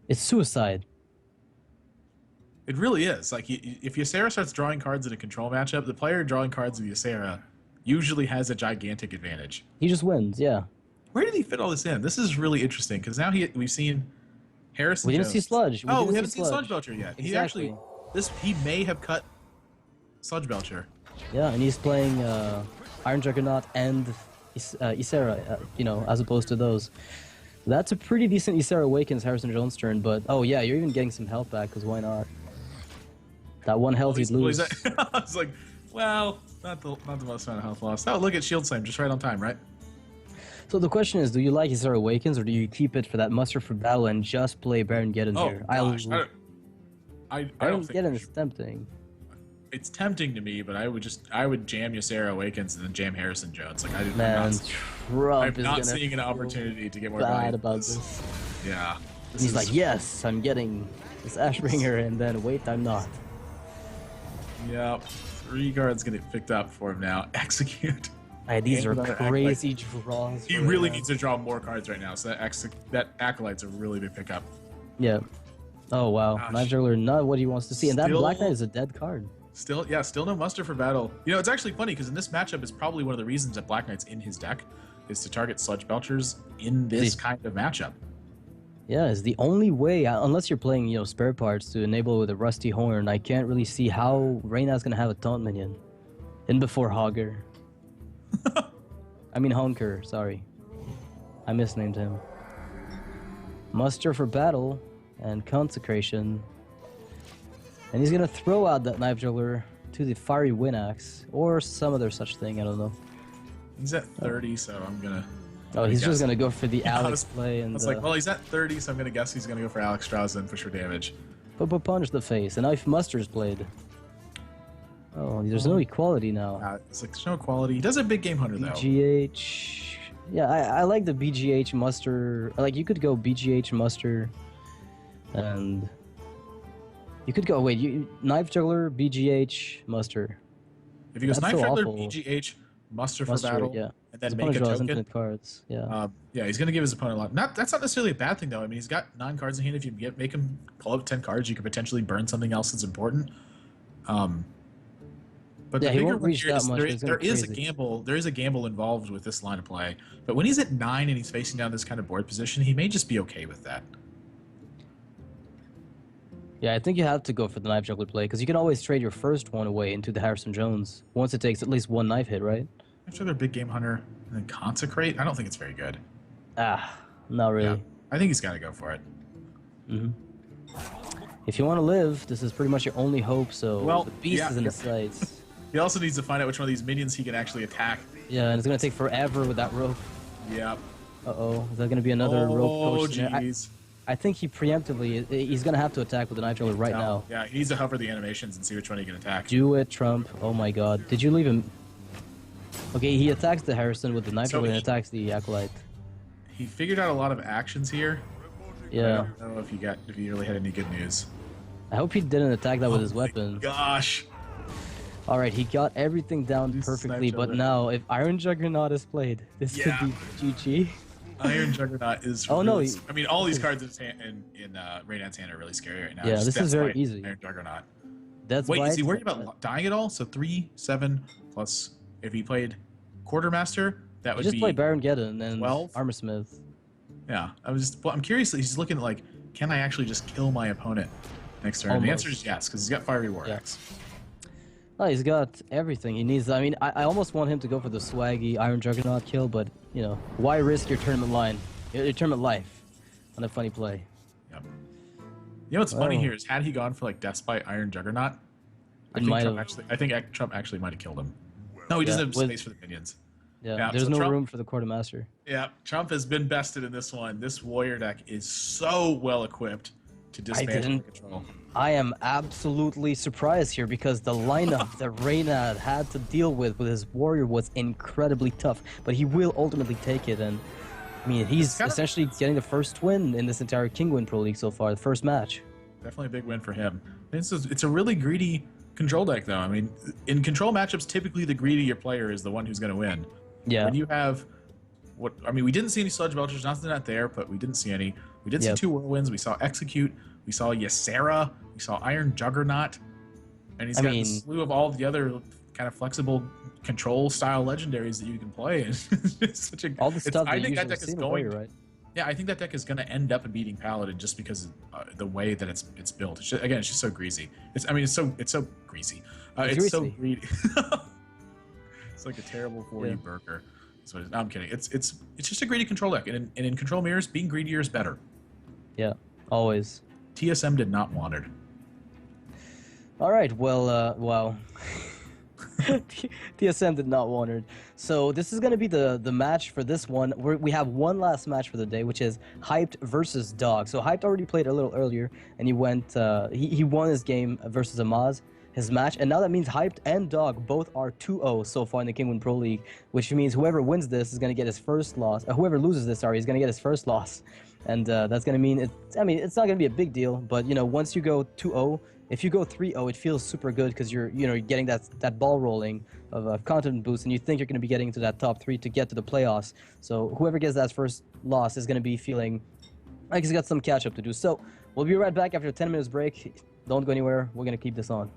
S1: It's suicide.
S2: It really is. Like, if Ysera starts drawing cards in a control matchup, the player drawing cards with Ysera usually has a gigantic advantage.
S1: He just wins, yeah.
S2: Where did he fit all this in? This is really interesting because now we've seen Harrison.
S1: We didn't
S2: Jones.
S1: see Sludge.
S2: We haven't seen Sludge Belcher yet.
S1: Exactly.
S2: He may have cut Sludge Belcher.
S1: Yeah, and he's playing Iron Juggernaut and Ysera, as opposed to those. That's a pretty decent Ysera Awakens Harrison Jones turn, but oh yeah, you're even getting some health back because why not? That one health he'd lose.
S2: I was like, well, not the most amount of health lost. Oh, look at Shield Slam, just right on time, right?
S1: So the question is, do you like Ysera Awakens or do you keep it for that muster for battle and just play Baron Geddon here?
S2: Gosh, I
S1: Baron
S2: don't think
S1: Geddon is tempting.
S2: It's tempting to me, but I would jam Ysera Awakens and then jam Harrison Jones. Like
S1: I'm
S2: not seeing an opportunity to get more
S1: bad about this.
S2: Yeah.
S1: He's like, yes, I'm getting this Ashbringer, and then wait, I'm not.
S2: Yep. 3 cards get it picked up for him now. Execute.
S1: These are crazy draws.
S2: He really needs to draw more cards right now, so that Acolyte's a really big pickup.
S1: Yeah. Oh, wow. Knife Juggler, not what he wants to see. And that Black Knight is a dead card.
S2: Still no muster for battle. It's actually funny, because in this matchup, it's probably one of the reasons that Black Knight's in his deck, is to target Sludge Belchers in this kind of matchup. Yeah,
S1: it's the only way, unless you're playing, spare parts to enable with a Rusty Horn, I can't really see how Reynad's going to have a taunt minion. In before Hogger. I mean Honker, sorry. I misnamed him. Muster for battle and consecration. And he's going to throw out that Knife Juggler to the Fiery Wind Axe, or some other such thing, I don't know.
S2: He's at 30, so I'm going to...
S1: Oh, he's just going to go for the Alex play. And
S2: I was like, well, he's at 30, so I'm going to guess he's going to go for Alex Strauss for sure damage.
S1: But punch the face, and Knife Muster's played. Oh, there's no equality now.
S2: It's like, there's no equality. He does a big game hunter, though.
S1: BGH... Yeah, I like the BGH Muster. Like, you could go BGH Muster, and... You could go, Knife Juggler, BGH, Muster.
S2: If he goes Knife Juggler, BGH, Muster for battle,
S1: yeah.
S2: and then make a token.
S1: Infinite cards, yeah.
S2: Yeah, he's going to give his opponent a lot. That's not necessarily a bad thing, though. I mean, he's got 9 cards in hand. If you make him pull up 10 cards, you could potentially burn something else that's important. But
S1: yeah,
S2: the
S1: he won't reach that much.
S2: There is a gamble involved with this line of play. But when he's at 9 and he's facing down this kind of board position, he may just be okay with that.
S1: Yeah, I think you have to go for the Knife Juggler play, because you can always trade your first one away into the Harrison Jones once it takes at least 1 knife hit, right?
S2: Knife Juggler, Big Game Hunter, and then Consecrate? I don't think it's very good.
S1: Not really. Yeah,
S2: I think he's got to go for it.
S1: Mm-hmm. If you want to live, this is pretty much your only hope, so the beast is in his sights.
S2: He also needs to find out which one of these minions he can actually attack.
S1: Yeah, and it's going to take forever with that rope.
S2: Yep.
S1: Uh-oh. Is that going to be another rope coach?
S2: Oh, jeez.
S1: I think he preemptively, he's going to have to attack with the Knife Juggler right now.
S2: Yeah, he needs to hover the animations and see which one he can attack.
S1: Do it, Trump. Oh my god. Did you leave him? Okay, he attacks the Harrison with the Knife Juggler and attacks the Acolyte.
S2: He figured out a lot of actions here.
S1: Yeah.
S2: I don't know if he really had any good news.
S1: I hope he didn't attack that with his weapon.
S2: Gosh.
S1: Alright, he got everything down perfectly, but now if Iron Juggernaut is played, this could be GG.
S2: Iron Juggernaut is.
S1: Oh no!
S2: I mean, all these cards in Reynad's hand are really scary right now.
S1: Yeah, this is very easy.
S2: Iron Juggernaut.
S1: Wait,
S2: is he worried about dying at all? So 3, 7 plus. If he played Quartermaster, that would be.
S1: Just play Baron Geddon and
S2: 12?
S1: Armorsmith.
S2: Yeah, I'm curious. He's looking at like, can I actually just kill my opponent next turn? And the answer is yes, because he's got Fiery War Axe.
S1: Oh, he's got everything he needs. I mean, I almost want him to go for the swaggy Iron Juggernaut kill, but, why risk your tournament life on a funny play?
S2: Yep. What's funny here is, had he gone for, like, Deathspite Iron Juggernaut, I think Trump actually might have killed him. No, he doesn't have space for the minions.
S1: Yeah, there's
S2: so
S1: no
S2: Trump,
S1: room for the quartermaster.
S2: yeah, Trump has been bested in this one. This warrior deck is so well equipped to
S1: I
S2: dismantle
S1: didn't.
S2: the control.
S1: I am absolutely surprised here because the lineup that Reynad had to deal with his warrior was incredibly tough, but he will ultimately take it. And I mean, he's essentially getting the first win in this entire Kinguin Pro League so far, the first match.
S2: Definitely a big win for him. It's a really greedy control deck, though. I mean, in control matchups, typically the greedier player is the one who's going to win.
S1: Yeah.
S2: When you have we didn't see any Sludge Belchers, not there, but we didn't see any. We did see 2 Whirlwinds. We saw Execute. We saw Ysera. We saw Iron Juggernaut. And he's got a slew of all the other kind of flexible control style legendaries that you can play. It's such a
S1: all the stuff
S2: I
S1: that
S2: think
S1: you
S2: that deck is going.
S1: Warrior, right?
S2: Yeah, I think that deck is going to end up beating Paladin just because of the way that it's built. It's just, again, it's just so greasy. It's so greasy. It's so greedy. It's like a terrible for you burger. So no, I'm kidding. It's just a greedy control deck, and in control mirrors, being greedier is better.
S1: Yeah, always.
S2: TSM did not want it.
S1: All right. Well, wow. TSM did not want it. So this is going to be the match for this one. We have one last match for the day, which is Hyped versus Dog. So Hyped already played a little earlier, and he went. He won his game versus Amaz, his match, and now that means Hyped and Dog both are 2-0 so far in the Kinguin Pro League, which means whoever wins this is going to get his first loss. Whoever loses this, sorry, is going to get his first loss, and that's going to mean it's not going to be a big deal, but you know, once you go 2-0. If you go 3-0, it feels super good because you're getting that ball rolling of confidence boost, and you think you're going to be getting into that top 3 to get to the playoffs. So whoever gets that first loss is going to be feeling like he's got some catch up to do. So we'll be right back after a 10 minutes break. Don't go anywhere. We're going to keep this on.